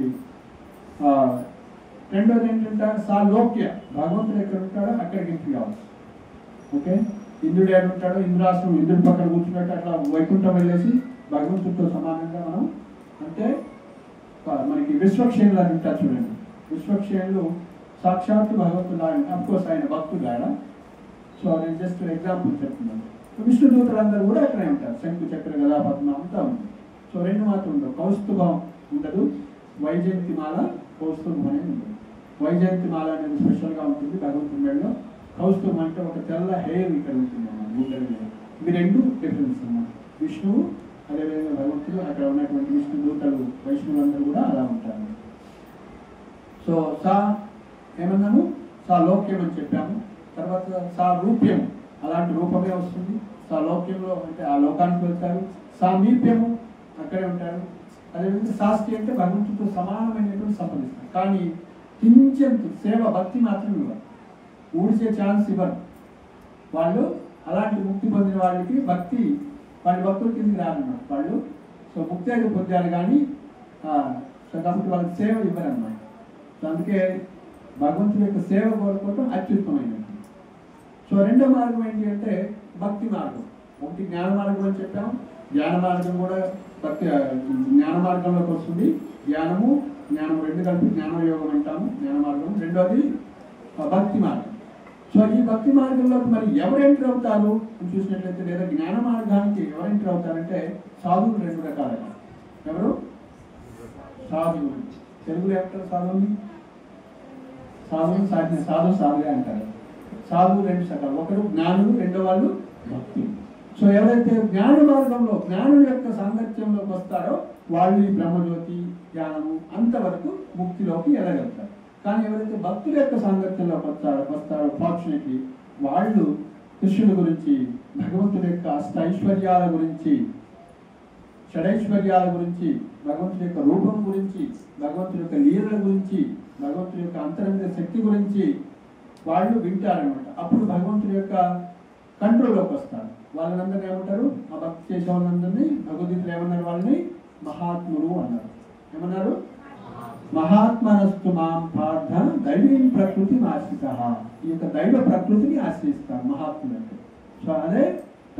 Speaker 1: రెండోది ఏంటంటే సాలోక్య, భగవంతుడు ఎక్కడ ఉంటాడో అక్కడికి ఎంట్రీ కావచ్చు. ఓకే, ఇంద్రుడు ఎక్కడ ఉంటాడో ఇంద్రాసనం, ఇంద్రుడి పక్కన కూర్చున్నట్టు అట్లా వైకుంఠం వెళ్ళేసి భగవంతుడితో సమానంగా మనం, అంటే మనకి విశ్వక్షేణులు అని ఉంటారు చూడండి. విశ్వక్షేణులు సాక్షాత్తు భగవంతుడు, అఫ్కోర్స్ ఆయన భక్తుడు ఆయన. సో నేను జస్ట్ ఎగ్జాంపుల్ చెప్తున్నాను. విష్ణు దూతలందరూ కూడా అక్కడే ఉంటారు, శంకు చక్ర గదా పద్మ అంతా ఉంది. సో 2 మాత్రం ఉండవు, కౌస్తుభం ఉండదు, వైజయంతిమాల, కౌస్తుభం అనేది ఉండదు. వైజయంతిమాల అనేది స్పెషల్గా ఉంటుంది భగవంతుడి మెడలో. కౌస్తుభం అంటే ఒక తెల్ల హెయిర్ ఇక్కడ ఉంటుంది అన్నమాట గుండెల మీద. ఇవి 2 డిఫరెన్స్ అన్నమాట. విష్ణువు అదేవిధంగా భగవంతుడు, అక్కడ ఉన్నటువంటి విష్ణు దూతలు, వైష్ణవులందరూ కూడా అలా ఉంటారు. సో సా ఏమన్నాము, సా లోక్యం అని చెప్పాము. తర్వాత సా రూప్యం, అలాంటి రూపమే వస్తుంది. సాలోక్యంలో అంటే ఆ లోకానికి వెళ్తారు. సామీప్యము, అక్కడే ఉంటారు. అదేవిధంగా శాస్త్రి అంటే భగవంతుడితో సమానమైనటువంటి సంపాదిస్తారు. కానీ కించెంత సేవ, భక్తి మాత్రం ఇవ్వరు, ఊడిసే ఛాన్స్ ఇవ్వరు వాళ్ళు. అలాంటి ముక్తి పొందిన వాళ్ళకి భక్తి, వాళ్ళ భక్తుల కిందకి రారన్నమాట. వాళ్ళు సో ముక్తి అయితే పొందారు కానీ సో కాబట్టి వాళ్ళకి సేవ ఇవ్వరన్నమాట. సో అందుకే భగవంతుడి యొక్క సేవ కోరుకోవటం అత్యుత్తమైనది. సో రెండో మార్గం ఏంటి అంటే భక్తి మార్గం. ఒకటి జ్ఞాన మార్గం అని చెప్పాం, జ్ఞాన మార్గం కూడా భక్తి జ్ఞాన మార్గంలోకి వస్తుంది. జ్ఞానం రెండు కలిపి జ్ఞానయోగం అంటాము, జ్ఞాన మార్గం. రెండోది భక్తి మార్గం. సో ఈ భక్తి మార్గంలోకి మరి ఎవరు ఎంటర్ అవుతారు అని చూసినట్లయితే, లేదా జ్ఞాన మార్గానికి ఎవరు ఎంటర్ అవుతారంటే సాధువులు రెండు రకాలుగా. ఎవరు? సాధువులు. తెలుగులో ఏమంటారు సాధువుని? సాధువులే అంటారు. సాధువులు రెండు రకాలు, ఒకరు జ్ఞానులు, రెండో వాళ్ళు భక్తి. సో ఎవరైతే జ్ఞాన మార్గంలో జ్ఞానుల యొక్క సాంగత్యంలోకి వస్తారో వాళ్ళు ఈ బ్రహ్మజ్యోతి జ్ఞానము అంతవరకు ముక్తిలోకి వెళ్ళగలుగుతారు. కానీ ఎవరైతే భక్తుల యొక్క సాంగత్యంలోకి వస్తారో ఫార్చునేట్లీ వాళ్ళు కృష్ణుడి గురించి, భగవంతుడి యొక్క అష్టైశ్వర్యాల గురించి, షడైశ్వర్యాల గురించి, భగవంతుడి యొక్క రూపం గురించి, భగవంతుడి యొక్క లీలల గురించి, భగవంతుడి యొక్క అంతరంగ శక్తి గురించి వాళ్ళు వింటారనమాట. అప్పుడు భగవంతుడి యొక్క కంట్రోల్లోకి వస్తారు. వాళ్ళందరినీ ఏమంటారు? ఆ భక్తి చేసే వాళ్ళందరినీ భగవద్గీతలు ఏమన్నారు? వాళ్ళని మహాత్ములు అన్నారు. ఏమన్నారు? మహాత్మనస్తు మాం పార్థ దైవీం ప్రకృతి ఆశ్రిత. ఈ యొక్క దైవ ప్రకృతిని ఆశ్రయిస్తారు మహాత్ములు అంటే. సో అదే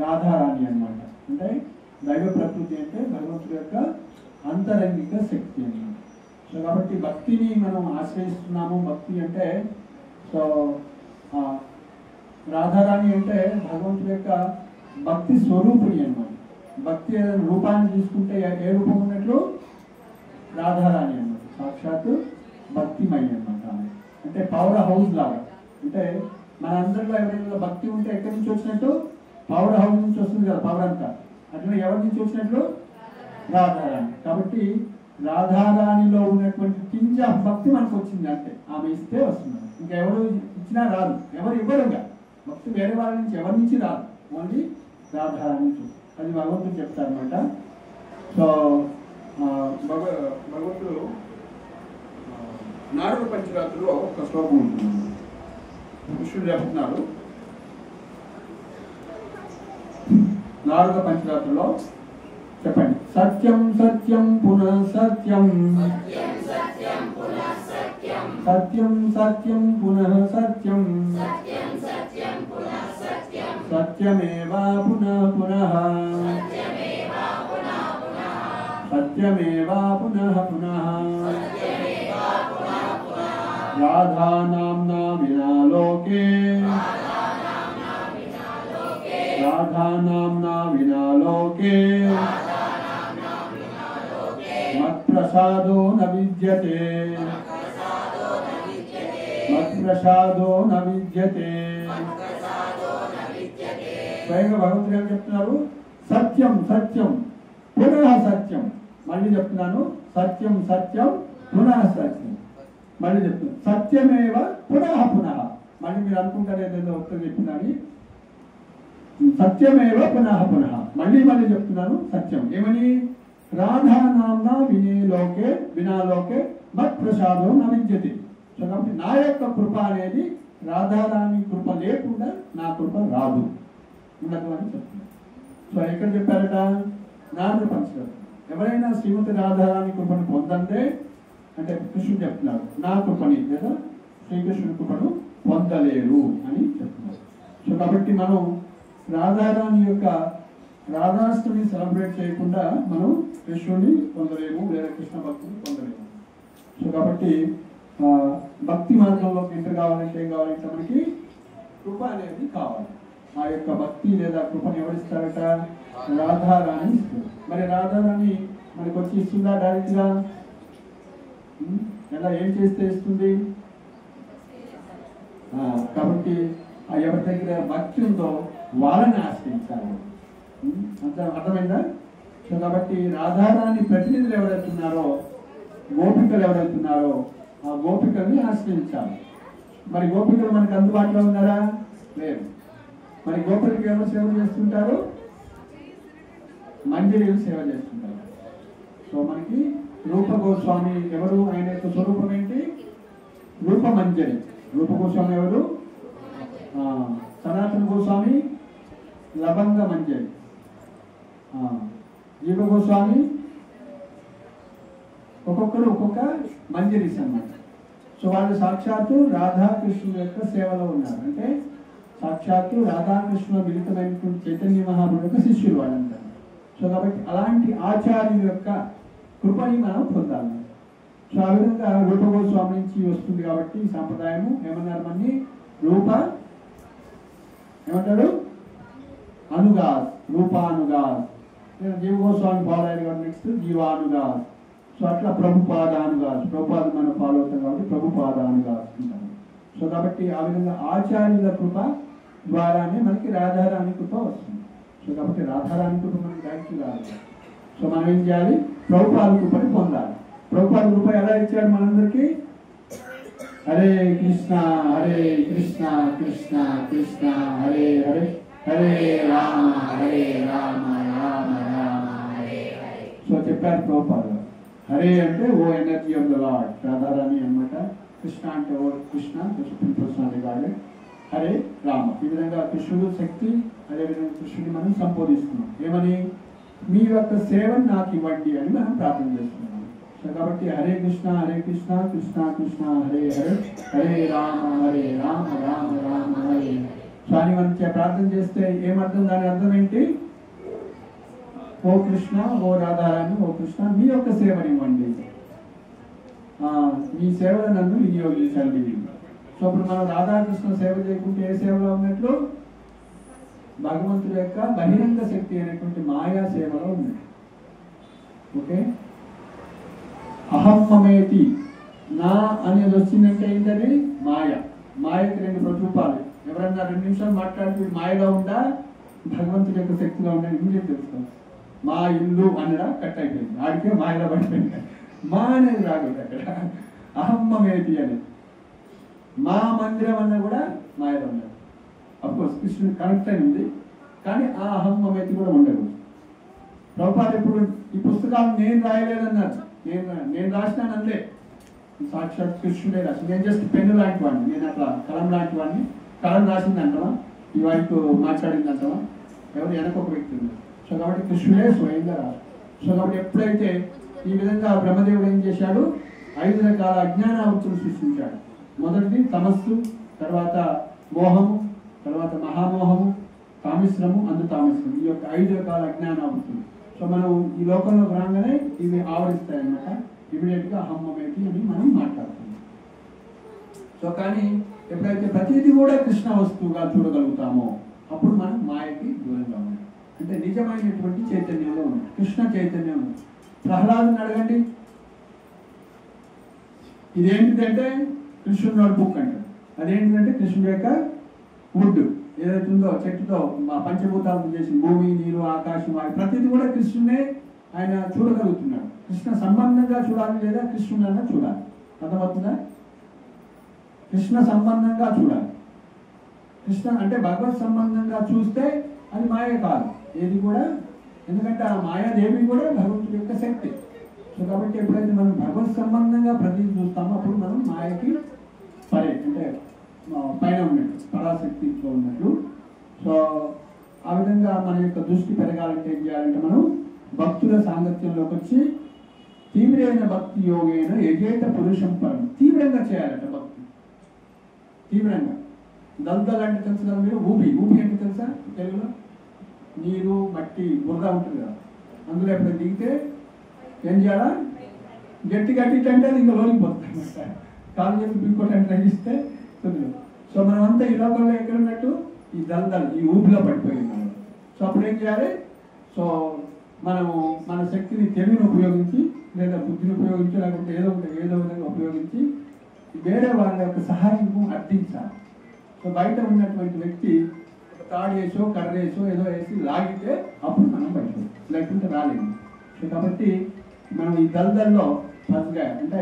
Speaker 1: రాధారాణి అన్నమాట. అంటే దైవ ప్రకృతి అంటే భగవంతుడి యొక్క అంతరంగిక శక్తి అన్నమాట. సో కాబట్టి భక్తిని మనం ఆశ్రయిస్తున్నాము. భక్తి అంటే సో రాధారాణి అంటే భగవంతుడి యొక్క భక్తి స్వరూపిణి అన్నమాట. భక్తి రూపాన్ని తీసుకుంటే ఏ రూపం ఉన్నట్లు? రాధారాణి అన్నమాట. సాక్షాత్తు భక్తిమయి అన్నమాట. అంటే పవర్ హౌస్ లాగా. అంటే మన అందరిలో ఎవరైనా భక్తి ఉంటే ఎక్కడి నుంచి వచ్చినట్టు? పవర్ హౌస్ నుంచి వస్తుంది కదా పవర్ అంతా. అట్లా ఎవరి నుంచి వచ్చినట్లు? రాధారాణి. కాబట్టి రాధారాణిలో ఉన్నటువంటి కింజ భక్తి మనకు వచ్చింది అంటే ఆమె ఇస్తే వస్తుంది. ఇంకా ఎవరు ఇచ్చినా రాదు, ఎవరు ఇవ్వరుగా. భక్తి వేరే వాళ్ళ నుంచి ఎవరి నుంచి రాదు, ఓన్లీ రాధారాణి నుంచి. అది భగవంతుడు చెప్తారనమాట. సో భగవంతుడు నారద పంచరాత్రిలో ఒక శ్లోకం ఉంటుంది. కృష్ణుడు చెప్తున్నారు నారద పంచరాత్రిలో, చెప్పండి. సత్యం సత్యం పునః సత్యం, సత్యం సత్యం పునః సత్యం, సత్యమేవా పునః పునః, సత్యమేవా పునః పునః. రాధా నామ్నా వినా లోకే, రాధా నామ్నా వినా లోకే మత్ప్రసాదో న విద్యతే, మత్ప్రసాదో న విద్యతే. స్వయంగా భగవంతుడు ఏం చెప్తున్నారు? సత్యం సత్యం పునః సత్యం. మళ్ళీ చెప్తున్నాను, సత్యం సత్యం పునః సత్యం. మళ్ళీ చెప్తున్నాను, సత్యమేవ పునః పునః. మళ్ళీ మీరు అనుకుంటారు ఏదైనా ఉత్తరం చెప్పిందని. సత్యమేవ పునః పునః. మళ్ళీ మళ్ళీ చెప్తున్నాను సత్యం. ఏమని? రాధా నామ్నా వినా లోకే మత్ ప్రసాదో న విద్యతే. సో కాబట్టి నా యొక్క కృప అనేది రాధారాణి కృప లేకుండా నా కృప రాదు, ఉండదు అని చెప్తున్నారు. సో ఎక్కడ చెప్పారట? నారద పంచరాత్రి. ఎవరైనా శ్రీమతి రాధారాణి కృపను పొందంటే, అంటే కృష్ణుడు చెప్తున్నారు నా కృపని లేదా శ్రీకృష్ణుడి కృపను పొందలేరు అని చెప్తున్నారు. సో కాబట్టి మనం రాధారాణి యొక్క రాధాష్టమిని సెలబ్రేట్ చేయకుండా మనం కృష్ణుడిని పొందలేము, లేదా కృష్ణ భక్తిని పొందలేము. సో కాబట్టి భక్తి మార్గంలోకి ఎంటర్ కావాలంటే ఏం కావాలంటే మనకి కృప అనేది కావాలి. ఆ యొక్క భక్తి లేదా కృపను ఎవరిస్తారట? రాధారాణి ఇస్తుంది. మరి రాధారాణి మనకు వచ్చి ఇస్తుందా డైరెక్ట్గా? ఎలా ఏం చేస్తే ఇస్తుంది? కాబట్టి ఎవరి దగ్గర భక్తి ఉందో వాళ్ళని ఆశ్రయించాలి. అర్థమైందా? సో కాబట్టి రాధారాణి ప్రతినిధులు ఎవరైతున్నారో, గోపికలు ఎవరైతున్నారో ఆ గోపికల్ని ఆశ్రయించాలి. మరి గోపికలు మనకు అందుబాటులో ఉన్నారా? లేదు. మరి గోపికలకు ఎవరు సేవ చేస్తుంటారు? మంజరీలు సేవ చేస్తుంటారు. సో మనకి రూప గోస్వామి ఎవరు? ఆయన యొక్క స్వరూపం ఏంటి? రూపమంజరి. రూప గోస్వామి ఎవరు? సనాతన గోస్వామి లవంగ మంజరి, జీవ గోస్వామి ఒక్కొక్కరు ఒక్కొక్క మంజరీస్ అన్నమాట. సో వాళ్ళు సాక్షాత్తు రాధాకృష్ణుల యొక్క సేవలో ఉన్నారు. అంటే సాక్షాత్తు రాధాకృష్ణ మిళితమైనటువంటి చైతన్య మహాప్రభు యొక్క శిష్యులు వాళ్ళంతా. సో కాబట్టి అలాంటి ఆచార్యుల యొక్క కృపని మనం పొందాలి. సో ఆ విధంగా రూప గోస్వామి నుంచి వస్తుంది కాబట్టి ఈ సాంప్రదాయము ఏమన్నారు మన్ని రూప ఏమంటాడు అనుగాస్ రూపానుగాస్. జీవ గోస్వామి ఫాలో అయ్యారు కాబట్టి నెక్స్ట్ జీవానుగాస్. సో అట్లా ప్రభుపాదానుగాస్ ప్రభుపాద మనం ఫాలో అవుతాం కాబట్టి ప్రభుపాదానుగాస్ అంటారు. సో కాబట్టి ఆ విధంగా ఆచార్యుల కృప ద్వారానే మనకి రాధారాణి కృప వస్తుంది. సో కాబట్టి రాధారాణి కృప మనకి డైరెక్ట్ రాదు. సో మనం ఏం చేయాలి ప్రభుపాద కృపని పొందాలి. ప్రభుపాద కృప ఎలా ఇచ్చాడు మనందరికీ హరే కృష్ణ కృష్ణ కృష్ణ హరే హరే హరే రామ రామ రామ హరే హరే. సో చెప్పారు ప్రభుపాద హరే అంటే O energy of the Lord Radharani అన్నమాట. కృష్ణ అంటే O Krishna personality God. Hare Rama ఈ విధంగా కృష్ణుడు శక్తి అదేవిధంగా కృష్ణుని మనం సంబోధిస్తున్నాం. ఏమని మీ యొక్క సేవను నాకు ఇవ్వండి అని మనం ప్రార్థన చేస్తున్నాం. సో కాబట్టి హరే కృష్ణ కృష్ణ కృష్ణ హరే హరే హరే రామ రామ రామ హరే. సో అని మనం ప్రార్థన చేస్తే ఏమర్థం దాని అర్థం ఏంటి ఓ కృష్ణ ఓ రాధారాణి ఓ కృష్ణ మీ యొక్క సేవని ఇవ్వండి మీ సేవలు నన్ను వినియోగించండి. సో ఇప్పుడు మనం రాధాకృష్ణ సేవ చేయకుంటే ఏ సేవలో ఉన్నట్లు భగవంతుడి యొక్క బహిరంగ శక్తి అనేటువంటి మాయా సేవలో ఉంది. ఓకే అహమ్మమేతి నా అనేది వచ్చిందంటే ఏంటది మాయకి రెండు ప్రతిరూపాలు. ఎవరన్నా 2 నిమిషాలు మాట్లాడితే మాయగా ఉందా భగవంతుడి యొక్క శక్తిగా ఉందా ఇమీడియట్ తెలుసుకోవాలి. మా ఇల్లు అనడా కట్ అయిపోయింది ఆడికే మాయలో పడిపోయింది. మా అనేది రాకూడదు అక్కడ అహమ్మమేతి అనేది. మా మందిరం అన్న కూడా మాయలో ఉండదు. అఫ్కోర్స్ కృష్ణుడు కనెక్ట్ అయి ఉంది కానీ ఆ అహమ్మమేతి కూడా ఉండదు. ప్రభుపాద ఇప్పుడు ఈ పుస్తకాలు నేను రాయలేదన్నారు. నేను రాసినాను అంతే. సాక్షాత్ కృష్ణుడే రాసి నేను జస్ట్ పెన్ను లాంటి వాడిని. నేను అట్లా కలం లాంటి వాడిని. కలం రాసింది అంటావా ఈ వాడికి మాట్లాడింది అంటావా ఎవరు వెనక ఒక వ్యక్తి ఉన్నారు. సో కాబట్టి కృష్ణుడే స్వయంగా రాదు. సో కాబట్టి ఎప్పుడైతే ఈ విధంగా బ్రహ్మదేవుడు ఏం చేశాడు 5 రకాల అజ్ఞానావృత్తులు సృష్టించాడు. మొదటిది తమస్సు, తర్వాత మోహము, తర్వాత మహామోహము, తామిశ్రము, అందుతామిశ్రము. ఈ యొక్క 5 రకాల అజ్ఞానావృత్తులు. సో మనం ఈ లోకంలోకి రాగానే ఇవి ఆవరిస్తాయి అన్నమాట. ఇమీడియట్గా అహమ్మమేతి అని మనం మాట్లాడుతున్నాం. సో కానీ ఎప్పుడైతే ప్రతిదీ కూడా కృష్ణ వస్తువుగా చూడగలుగుతామో అప్పుడు మనం మాయకి దూరంగా ఉన్నాం. అంటే నిజమైనటువంటి చైతన్యంలో ఉన్నాం. కృష్ణ చైతన్యం ఉంది. ప్రహ్లాదుని అడగండి ఇదేంటిదంటే కృష్ణుడు నోట్బుక్ అంటారు. అదేంటిదంటే కృష్ణుడు యొక్క వుడ్ ఏదైతే ఉందో చెట్టుతో మా పంచభూతాలను చేసి భూమి నీరు ఆకాశం వాయు ప్రతిదీ కూడా కృష్ణునే ఆయన చూడగలుగుతున్నాడు. కృష్ణ సంబంధంగా చూడాలి లేదా కృష్ణుడు అన్న చూడాలి. అర్థమవుతుందా? కృష్ణ సంబంధంగా చూడాలి. కృష్ణ అంటే భగవత్ సంబంధంగా చూస్తే అది మాయ కాదు ఏది కూడా. ఎందుకంటే ఆ మాయాదేవి కూడా భగవంతుడి యొక్క శక్తి. సో కాబట్టి ఎప్పుడైతే మనం భగవత్ సంబంధంగా ప్రతి చూస్తామో అప్పుడు మనం మాయకి అంటే పైన ఉన్నట్టు పరాశక్తిలో ఉన్నట్లు. సో ఆ విధంగా మన యొక్క దృష్టి పెరగాలంటే ఏం చేయాలంటే మనం భక్తుల సాంగత్యంలోకి వచ్చి తీవ్రమైన భక్తి యోగేన యజేత పురుషం పరం తీవ్రంగా చేయాలంట భక్తి. తీవ్రంగా దల్దల్ అంటే తెలుసు కదా మీరు. ఊపి అంటే తెలుసా తెలుగులో? నీరు మట్టి బుర్ర ఉంటుంది కదా అందులో ఎప్పుడు దిగితే ఏం చేయాలా గట్టి అంటే అది ఇంకా లోనికి పోతుంది. కాలు చేసి పిక్కోటానికి ట్రై చేస్తే సో మనమంతా ఈ లోకంలో ఎక్కడ ఉన్నట్టు ఈ దల్దల్ ఈ ఊపిలో పడిపోయింది. సో అప్పుడు ఏం చేయాలి? సో మనము మన శక్తిని తెలివిని ఉపయోగించి లేదా బుద్ధిని ఉపయోగించి లేకపోతే ఏదో విధంగా ఉపయోగించి వేరే వాళ్ళ యొక్క సహాయం అర్థించాలి. సో బయట ఉన్నటువంటి వ్యక్తి ఒక తాడు వేసో కర్ర వేసో ఏదో వేసి లాగితే అప్పుడు మనం బయట లేకుంటే రాలేము. సో కాబట్టి మనం ఈ దల్దల్లో ఫస్ట్గా అంటే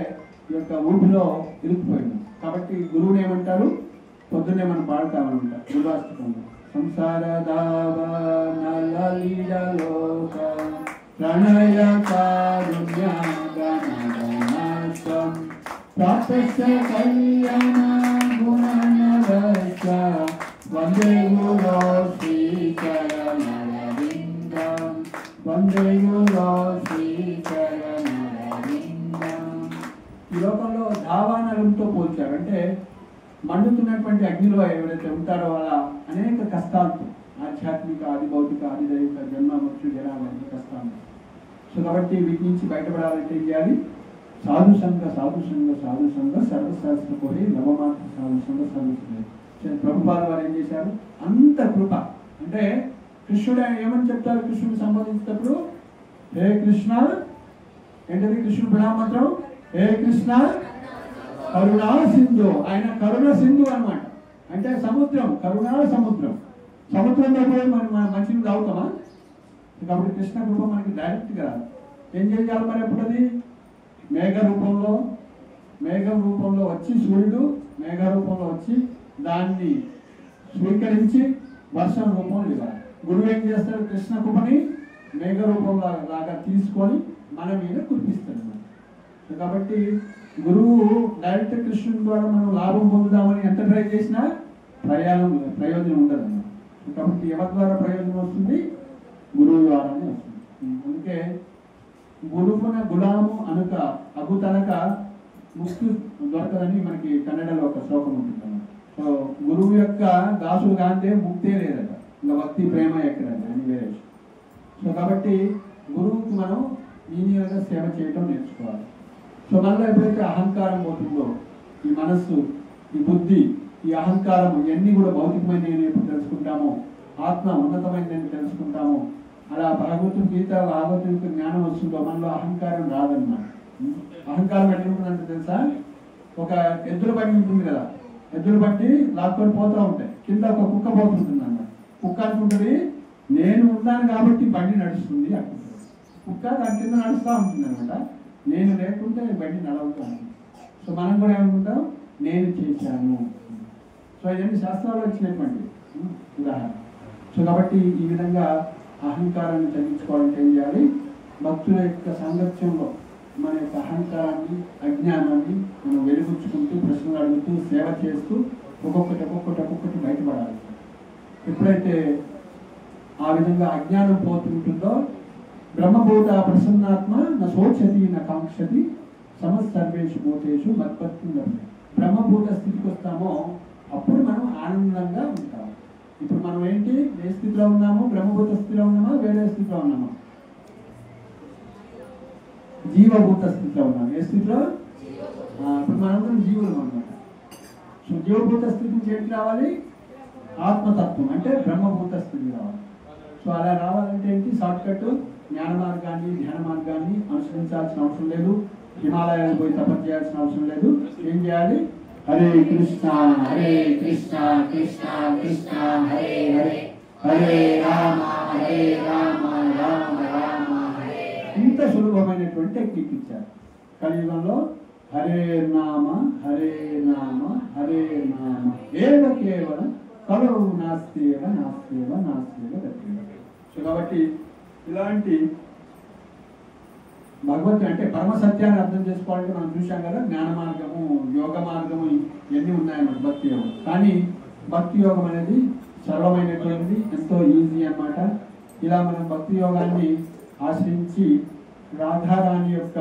Speaker 1: ఈ యొక్క ఊపిలో ఇరుక్కుపోయింది. కాబట్టి గురువుని ఏమంటారు? పొద్దున్నే మనం పాడతామన్నమాట గురువాష్టకంలో సంసార దావనలీలోక ప్రణయ కారుణ్య గణగణస్వం ప్రాప్తస్య కళ్యాణ గుణనరస్య వందే గురో శ్రీచరణరవిందం వందే గురో శ్రీచరణరవిందం లోకంలో దావానలంతో పోల్చారు. అంటే మండుతున్నటువంటి అగ్నిలో ఎవరైతే ఉంటారో అలా అనేక కష్టాలతో ఆధ్యాత్మిక ఆది భౌతిక ఆది దైవిక జన్మ మృత్యు జనాలన్నీ కష్టాలు. సో కాబట్టి వీటి నుంచి బయటపడాలంటే ఏం చేయాలి? సాధు సంఘ సర్వశాస్త్ర కోరి నవమాత్ర సాధు సంఘ సర్వసంగ. ప్రభుపాద వారు ఏం చేశారు? అంత కృప అంటే కృష్ణుడు ఏమని చెప్తారు? కృష్ణుడిని సంబోధించేటప్పుడు హే కృష్ణ, ఏంటది కృష్ణుడు ప్రణామంత్రం? హే కృష్ణ కరుణా సింధు. ఆయన కరుణ సింధు అన్నమాట. అంటే సముద్రం, కరుణా సముద్రం. సముద్రంలో పోయి మనం మంచిని తాగుతామా? కాబట్టి కృష్ణ కృప మనకి డైరెక్ట్గా రాదు. ఏం చేయాలి మరి? ఎప్పుడు అది మేఘ రూపంలో వచ్చి, సూర్యుడు మేఘ రూపంలో వచ్చి దాన్ని స్వీకరించి వర్షం రూపంలో ఇవ్వాలి. గురువు ఏం చేస్తాడు? కృష్ణ కృపని మేఘ రూపంలో లాగా తీసుకొని మన మీద కురిపిస్తాడు. కాబట్టి గురువు డైరెక్ట్ కృష్ణుని ద్వారా మనం లాభం పొందుదామని ఎంత ట్రై చేసినా ప్రయోజనం ఉండదు అన్నమాట. కాబట్టి ఎవరి ద్వారా ప్రయోజనం వస్తుంది? గురువు ద్వారానే వస్తుంది. అందుకే గురువున గులాము అనుక అగుతనక ముక్తి దొరకదని మనకి కన్నడలో ఒక శ్లోకం ఉంటుంది. సో గురువు యొక్క దాసులు కాంతే ముక్తే లేదట. ఇంకా భక్తి ప్రేమ ఎక్కడండి అని వేరే. సో కాబట్టి గురువుకి మనం ఈనియర్గా సేవ చేయటం నేర్చుకోవాలి. సో మనలో ఎప్పుడైతే అహంకారం పోతుందో, ఈ మనస్సు, ఈ బుద్ధి, ఈ అహంకారం ఇవన్నీ కూడా భౌతికమైనవి ఎప్పుడు తెలుసుకుంటామో, ఆత్మ ఉన్నతమైనదని తెలుసుకుంటామో, అలా భగవద్గీత భాగవతుడికి జ్ఞానం వస్తుందో మనలో అహంకారం రాదన్నమాట. అహంకారం ఎట్లుంటుందంటే తెలుసా? ఒక ఎద్దుల బండి ఉంటుంది కదా, ఎద్దుల బండి లాక్కొని పోతూ ఉంటాయి, కింద ఒక కుక్క పోతుంటుంది అన్నమాట. కుక్క అనుకుంటుంది నేను ఉన్నాను కాబట్టి బండి నడుస్తుంది అనుకుంటుంది. కుక్క దాని కింద నడుస్తూ ఉంటుంది అనమాట. నేను లేకుంటే బండి నడవుతూ ఉంటుంది. సో మనం కూడా ఏమనుకుంటాం? నేను చేశాను. సో ఇవన్నీ శాస్త్రాలు వచ్చినటువంటి ఉదాహరణ. సో కాబట్టి ఈ విధంగా అహంకారాన్ని తగ్గించుకోవాలంటే ఏం చేయాలి? భక్తుల యొక్క సాంగత్యంలో మన యొక్క అహంకారాన్ని, అజ్ఞానాన్ని మనం వెలుగుచ్చుకుంటూ, ప్రశ్నలు అడుగుతూ, సేవ చేస్తూ ఒక్కొక్కటి బయటపడాలి. ఎప్పుడైతే ఆ విధంగా అజ్ఞానం పోతుంటుందో, బ్రహ్మభూత ప్రసన్నాత్మ నా శోచతి నా కాంక్షతి సమస్సర్వేషు భూతేషు మత్పత్తి. బ్రహ్మభూత స్థితికి వస్తామో అప్పుడు మనం ఆనందంగా ఉంటాం. ఇప్పుడు మనం ఏంటి? ఏ స్థితిలో ఉన్నాము? బ్రహ్మభూత స్థితిలో ఉన్నామా? వేరే స్థితిలో ఉన్నామా? జీవభూత స్థితిలో ఉన్నాం. ఏ స్థితిలో? ఇప్పుడు మనందరం జీవులు అన్నమాట. సో జీవభూత స్థితి నుంచి ఏంటి రావాలి? ఆత్మతత్వం అంటే బ్రహ్మభూత స్థితి రావాలి. సో అలా రావాలంటే ఏంటి? షార్ట్ కట్ జ్ఞాన మార్గాన్ని, ధ్యాన మార్గాన్ని అనుసరించాల్సిన అవసరం లేదు. హిమాలయాలకు పోయి తపస్సు చేయాల్సిన అవసరం లేదు. ఏం చేయాలి? హరే కృష్ణ కృష్ణ కృష్ణ హరే హరే, హరే రామ రామ రామ హరే. ఇంత సులభమైనటువంటి టెక్నిక్ ఇచ్చారు కలియుగంలో. హరే నామ ఏవ కేవలం కలవు నాస్తివ గతి. సో కాబట్టి ఇలాంటి భగవద్గీత అంటే పరమ సత్యాన్ని అర్థం చేసుకోవాలంటే మనం చూసాం కదా, జ్ఞాన మార్గము, యోగ మార్గము ఇవన్నీ ఉన్నాయన్నమాట భక్తి యోగం. కానీ భక్తి యోగం అనేది సరళమైనటువంటిది, ఎంతో ఈజీ అన్నమాట. ఇలా మనం భక్తి యోగాన్ని ఆశ్రయించి రాధారాణి యొక్క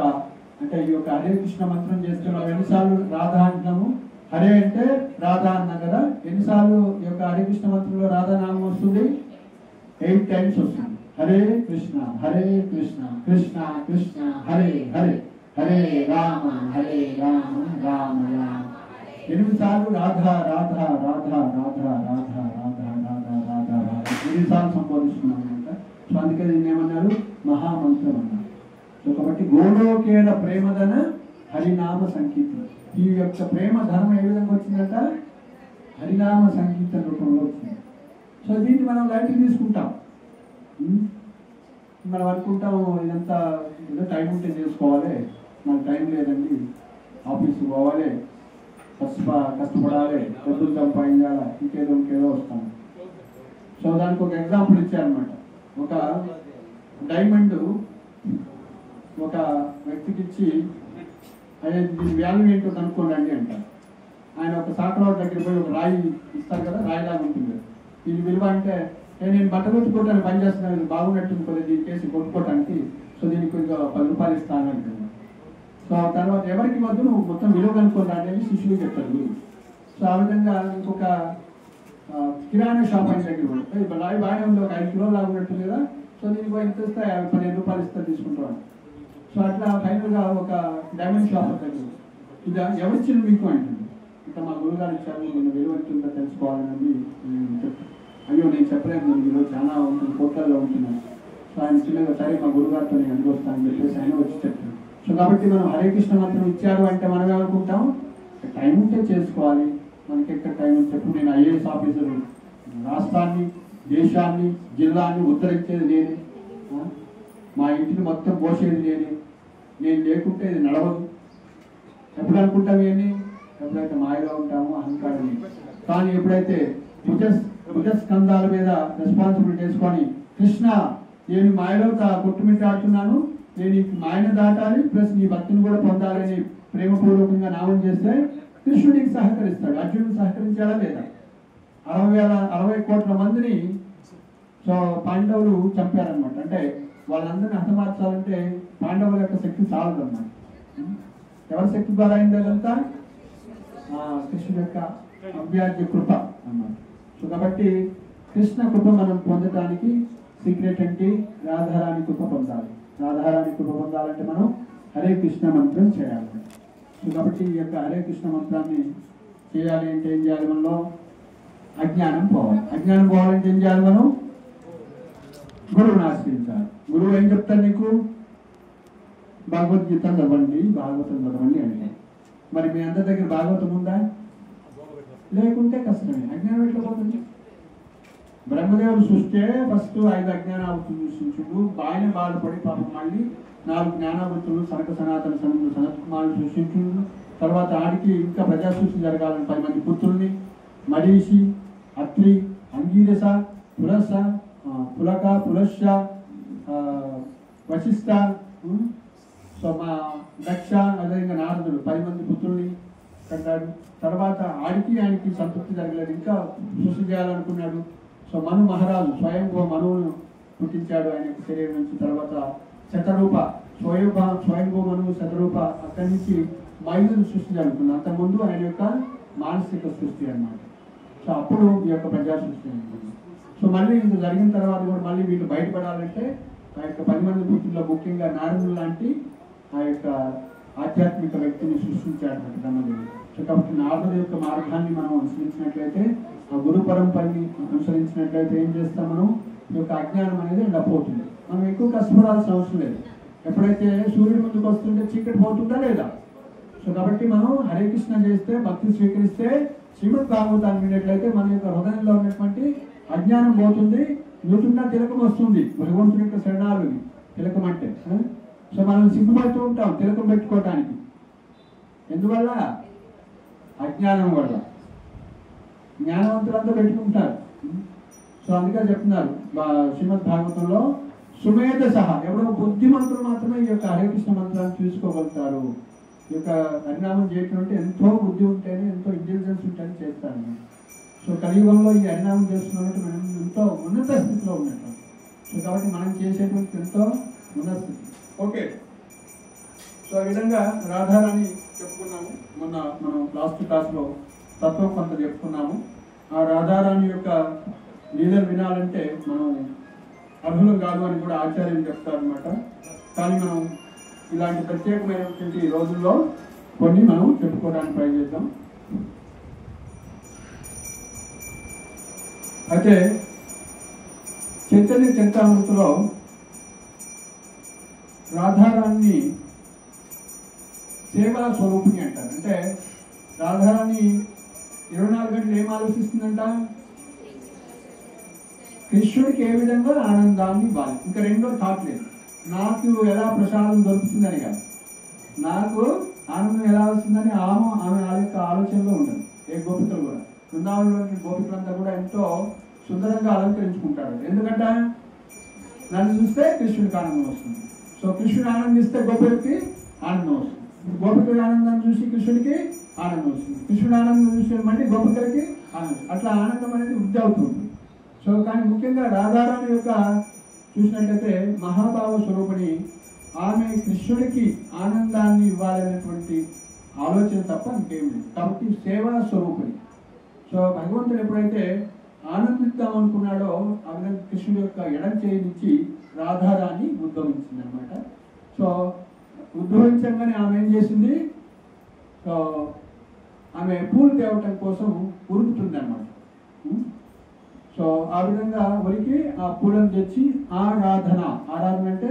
Speaker 1: అంటే ఈ యొక్క హరే కృష్ణ మంత్రం చేస్తున్నాం. ఎన్నిసార్లు రాధా అంటున్నాము? హరే అంటే రాధా అన్నాం కదా. ఎన్నిసార్లు ఈ యొక్క హరే కృష్ణ మంత్రంలో రాధానామం వస్తుంది? 8 times వస్తుంది. హరే కృష్ణ కృష్ణ కృష్ణ హరే హరే, హరే రామ రామ రామ 8 సార్లు రాధా రాధా రాధా రాధా రాధా రాధా రాధా రాధా రాధా 8 సార్లు సంబోధిస్తున్నాం అనమాట. సో అందుకే దీన్ని ఏమన్నారు? మహామంత్రం అన్నారు. సో కాబట్టి గోలోకేన ప్రేమధన హరినామ సంకీర్తన. ఈ యొక్క ప్రేమ ధనం ఏ విధంగా వచ్చిందంట? హరినామ సంకీర్తన రూపంలో వచ్చింది. సో దీన్ని మనం లైట్గా తీసుకుంటాం. మనం అనుకుంటాం ఇదంతా ఏదో టైం ఉంటే చేసుకోవాలి, మనకు టైం లేదండి, ఆఫీస్కి పోవాలి, కష్టపడాలి, డబ్బులు సంపాదించాలి, ఇంకేదో వస్తాం. సో దానికి ఒక ఎగ్జాంపుల్ ఇచ్చారనమాట. ఒక డైమండ్ ఒక వ్యక్తికి ఇచ్చి అదే దీని వాల్యూ ఏంటో కనుక్కోండి అంటారు. ఆయన ఒక సాకరావు దగ్గర పోయి ఒక రాయి ఇస్తారు కదా, రాయిలాగా ఉంటుంది. దీని విలువ అంటే నేను బట్టలు కొట్టుకోవడానికి పని చేస్తున్నాను, బాగున్నట్టుంది కొద్దిగా దీనికేసి కొట్టుకోవటానికి, సో దీనికి కొంచెం 10 రూపాయలు ఇస్తాను అంటున్నాను. సో తర్వాత ఎవరికి వద్దు నువ్వు మొత్తం విలువ కనుక్కొని అనేది శిష్యులు చెప్తారు గురువు. సో ఆ విధంగా ఇంకొక కిరాణా షాప్ అని దగ్గర ఉంటుంది, లారీ బాగానే ఉంది, ఒక 5 కిలోలు లాగా ఉన్నట్టుంది కదా, సో దీనికి ఎంత ఇస్తా 15 రూపాయలు ఇస్తా తీసుకుంటాను. సో అట్లా ఫైనల్గా ఒక డైమండ్ షాప్ దగ్గర ఇది ఎవరిచ్చిన మీకు అంటుంది, ఇంకా మా గురుగారు ఇచ్చారు, నేను విలువ ఎంతుందో తెలుసుకోవాలని అయ్యో నేను చెప్పలేను, నేను విలువ చాలా ఉంటుంది, కోట్లలో ఉంటున్నాను. సో ఆయన చిన్నగా సరే మా గురుగారితో నేను అందుకు వస్తానని చెప్పేసి ఆయన వచ్చి చెప్పాను. సో కాబట్టి మనం హరే కృష్ణ మంత్రం ఇచ్చారు అంటే మనం ఏమనుకుంటాం, టైం ఉంటే చేసుకోవాలి, మనకి ఎక్కడ టైం ఉంటే. చెప్పు నేను ఐఏఎస్ ఆఫీసర్, రాష్ట్రాన్ని దేశాన్ని జిల్లాన్ని ఉద్ధరించేది నేనే, మా ఇంటిని మొత్తం పోసేది నేనే, నేను లేకుంటే ఇది నడవదు. ఎప్పుడు అనుకుంటాం ఏంటి, ఎప్పుడైతే మాయగా ఉంటామో అహంకారం. కానీ ఎప్పుడైతే భుజస్కంధాల మీద రెస్పాన్సిబిలిటీ వేసుకొని కృష్ణ నేను మాయలో కొట్టుమిట్టాడుతున్నాను, నేను ఈ మాయను దాటాలి ప్లస్ నీ భక్తిని కూడా పొందాలని ప్రేమపూర్వకంగా నామం చేస్తే కృష్ణుడికి సహకరిస్తాడు. అర్జునుడికి సహకరించాడా లేదా? 60 కోట్ల మందిని సో పాండవులు చంపారనమాట. అంటే వాళ్ళందరినీ హతమార్చాలంటే పాండవుల యొక్క శక్తి చాలదన్నమాట. ఎవరి శక్తి ద్వారా అయింది అదంతా? కృష్ణుడి యొక్క అవ్యాజ్య కృప అన్నమాట. సో కాబట్టి కృష్ణ కృప మనం పొందడానికి సీక్రెట్ అంటే రాధారాణి కృప పొందాలి. రాధారాణి కృప పొందాలంటే మనం హరే కృష్ణ మంత్రం చేయాలి. సో కాబట్టి ఈ యొక్క హరే కృష్ణ మంత్రాన్ని చేయాలి అంటే ఏం చేయాలి, మనలో అజ్ఞానం పోవాలి. అజ్ఞానం పోవాలంటే ఏం చేయాలి, మనం గురువుని ఆశ్రయించాలి. గురువు ఏం చెప్తారు నీకు, భగవద్గీత చదవండి, భాగవతం చదవండి అంటే. మరి మీ అందరి దగ్గర భాగవతం ఉందా? లేకుంటే కష్టమే. అజ్ఞానం ఎట్లా పోతుంది? బ్రహ్మదేవుడు సృష్టి ఫస్ట్ 5 అజ్ఞానావృత్తులు సృష్టించుడు, ఆయన బాధపడి పాపం మళ్ళీ 4 జ్ఞానావృత్తులు సనక సనాతన సనత్ కుమారుడు సృష్టించుడు. తర్వాత ఆడికి ఇంకా ప్రజా సృష్టి జరగాలని 10 మంది పుత్రుల్ని మరీషి, అత్రి, అంగీరస, పులస, పులక, పులశ్య, వశిష్ఠ, సో మా దక్ష, అదేవిధంగా నారదుడు 10 మంది పుత్రుల్ని కట్టాడు. తర్వాత ఆడికి ఆయనకి సంతృప్తి జరగలేదు, ఇంకా సృష్టి చేయాలనుకున్నాడు. సో మను మహారాజు స్వయంభూ మనువును పుట్టించాడు ఆయన యొక్క శరీరం నుంచి. తర్వాత శతరూప స్వయంభూ మనువు శతరూప, అక్కడి నుంచి మైలును సృష్టి జరుగుతుంది. అంతకుముందు ఆయన యొక్క మానసిక సృష్టి అన్నమాట. సో అప్పుడు ఈ యొక్క ప్రజా సృష్టి అనుకుంది. సో మళ్ళీ ఇంత జరిగిన తర్వాత కూడా మళ్ళీ వీళ్ళు బయటపడాలంటే ఆ యొక్క 10 మంది పుత్రుల్లో ముఖ్యంగా నారదుడు లాంటి ఆ యొక్క ఆధ్యాత్మిక వ్యక్తిని సృష్టించాడు బ్రహ్మదేవుడు. సో కాబట్టి నారదుడు యొక్క మార్గాన్ని మనం అనుసరించినట్లయితే, ఆ గురు పరంపరని అనుసరించినట్లయితే ఏం చేస్తాం, మనం ఈ యొక్క అజ్ఞానం అనేది పోతుంది. మనం ఎక్కువ కష్టపడాల్సిన అవసరం లేదు. ఎప్పుడైతే సూర్యుడి ముందుకు వస్తుంటే చీకటి పోతుందా లేదా? సో కాబట్టి మనం హరే కృష్ణ చేస్తే, భక్తి స్వీకరిస్తే, శ్రీమద్ భాగవతాన్ని వినేట్లయితే మన యొక్క హృదయంలో ఉన్నటువంటి అజ్ఞానం పోతుంది, నూతున్న తిలకం వస్తుంది. భగవంతుని యొక్క శరణాలు తిలకం అంటే. సో మనం సిగ్గుపడుతూ ఉంటాం తిలకం పెట్టుకోవటానికి. ఎందువల్ల? అజ్ఞానం వల్ల. జ్ఞానవంతులంతా పెట్టుకుంటారు. సో అందుకే చెప్తున్నారు శ్రీమద్ భాగవతంలో, సుమేధ సహా, ఎవరో బుద్ధిమంతులు మాత్రమే ఈ యొక్క హరే కృష్ణ మంత్రాన్ని చూసుకోగలుగుతారు. ఈ యొక్క హరినామం చేయటం అంటే ఎంతో బుద్ధి ఉంటేనే, ఎంతో ఇంటెలిజెన్స్ ఉంటేనే చేస్తాను. సో కలియుగంలో ఈ హరినామం చేస్తున్నట్టు మనం ఎంతో ఉన్నత స్థితిలో ఉన్నట్టు. సో కాబట్టి మనం చేసేటువంటి ఎంతో ఉన్నత స్థితి. ఓకే, సో ఆ విధంగా రాధారాణి చెప్పుకున్నాము. మొన్న మనం లాస్ట్ క్లాస్లో తత్వం కొంత చెప్పుకున్నాము. ఆ రాధారాణి యొక్క లీలలు వినాలంటే మనం అర్హులం కాదు అని కూడా ఆచార్యులు చెప్తారనమాట. కానీ మనం ఇలాంటి ప్రత్యేకమైనటువంటి రోజుల్లో కొన్ని మనం చెప్పుకోవడానికి ట్రై చేద్దాం. అయితే చైతన్య చరితామృతిలో రాధారాణి సేవా స్వరూపిణి అంటారు. అంటే రాధారాణి 24 గంటలు ఏం ఆలోచిస్తుందంట, కృష్ణుడికి ఏ విధంగా ఆనందాన్ని ఇవ్వాలి. ఇంకా రెండో థాట్ లేదు, నాకు ఎలా ప్రసాదం దొరుకుతుందని కాదు, నాకు ఆనందం ఎలా వస్తుందని ఆమె ఆ యొక్క ఆలోచనలో ఉండదు. ఏ గోపికలు కూడా, బృందావనంలోని గోపికలంతా కూడా ఎంతో సుందరంగా అలంకరించుకుంటారు. ఎందుకంటే నన్ను చూస్తే కృష్ణుడికి ఆనందం వస్తుంది. సో కృష్ణుడు ఆనందిస్తే గోపికలకి ఆనందం వస్తుంది. గోపికల ఆనందాన్ని చూసి కృష్ణుడికి ఆనందం వస్తుంది. కృష్ణుడు ఆనందం చూసి మళ్ళీ గోపికలకి ఆనందం. అట్లా ఆనందం అనేది వృద్ధి అవుతుంది. సో కానీ ముఖ్యంగా రాధారాణి యొక్క చూసినట్లయితే మహాభావ స్వరూపిణి ఆమె కృష్ణుడికి ఆనందాన్ని ఇవ్వాలనేటువంటి ఆలోచన తప్ప ఇంకేం లేదు. కాబట్టి సేవా స్వరూపిణి. సో భగవంతుడు ఎప్పుడైతే ఆనందిద్దాం అనుకున్నాడో ఆ విధంగా కృష్ణుడి యొక్క ఎడం చేయించి రాధారాణి ఉద్భవించింది అనమాట. సో ఉద్భవించగానే ఆమె ఏం చేసింది, సో ఆమె పూలు తేవటం కోసం ఉరుకుతుంది అనమాట. సో ఆ విధంగా ఉరికి ఆ పూలను తెచ్చి ఆరాధన అంటే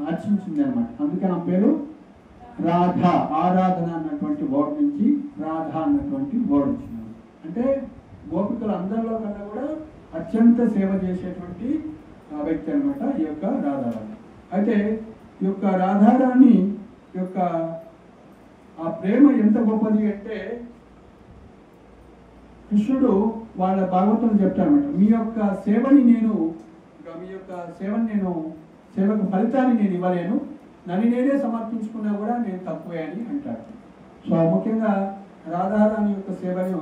Speaker 1: అర్చించింది అనమాట. అందుకే ఆ పేరు రాధ. ఆరాధన అన్నటువంటి వర్డ్ నుంచి రాధ అన్నటువంటి వర్డ్ వచ్చింది. అంటే గోపికలు అందరిలో కన్నా కూడా అత్యంత సేవ చేసేటువంటి వ్యక్తి అనమాట ఈ యొక్క రాధారాణి. అయితే ఈ యొక్క రాధారాణి యొక్క ఆ ప్రేమ ఎంత గొప్పది అంటే కృష్ణుడు వాళ్ళ భాగవతం చెప్తారనమాట, మీ యొక్క సేవని నేను సేవకు ఫలితాన్ని నేను ఇవ్వలేను, నన్ను నేనే సమర్పించుకున్నా కూడా నేను తక్కువే అని అంటాడు. సో ముఖ్యంగా రాధారాణి యొక్క సేవను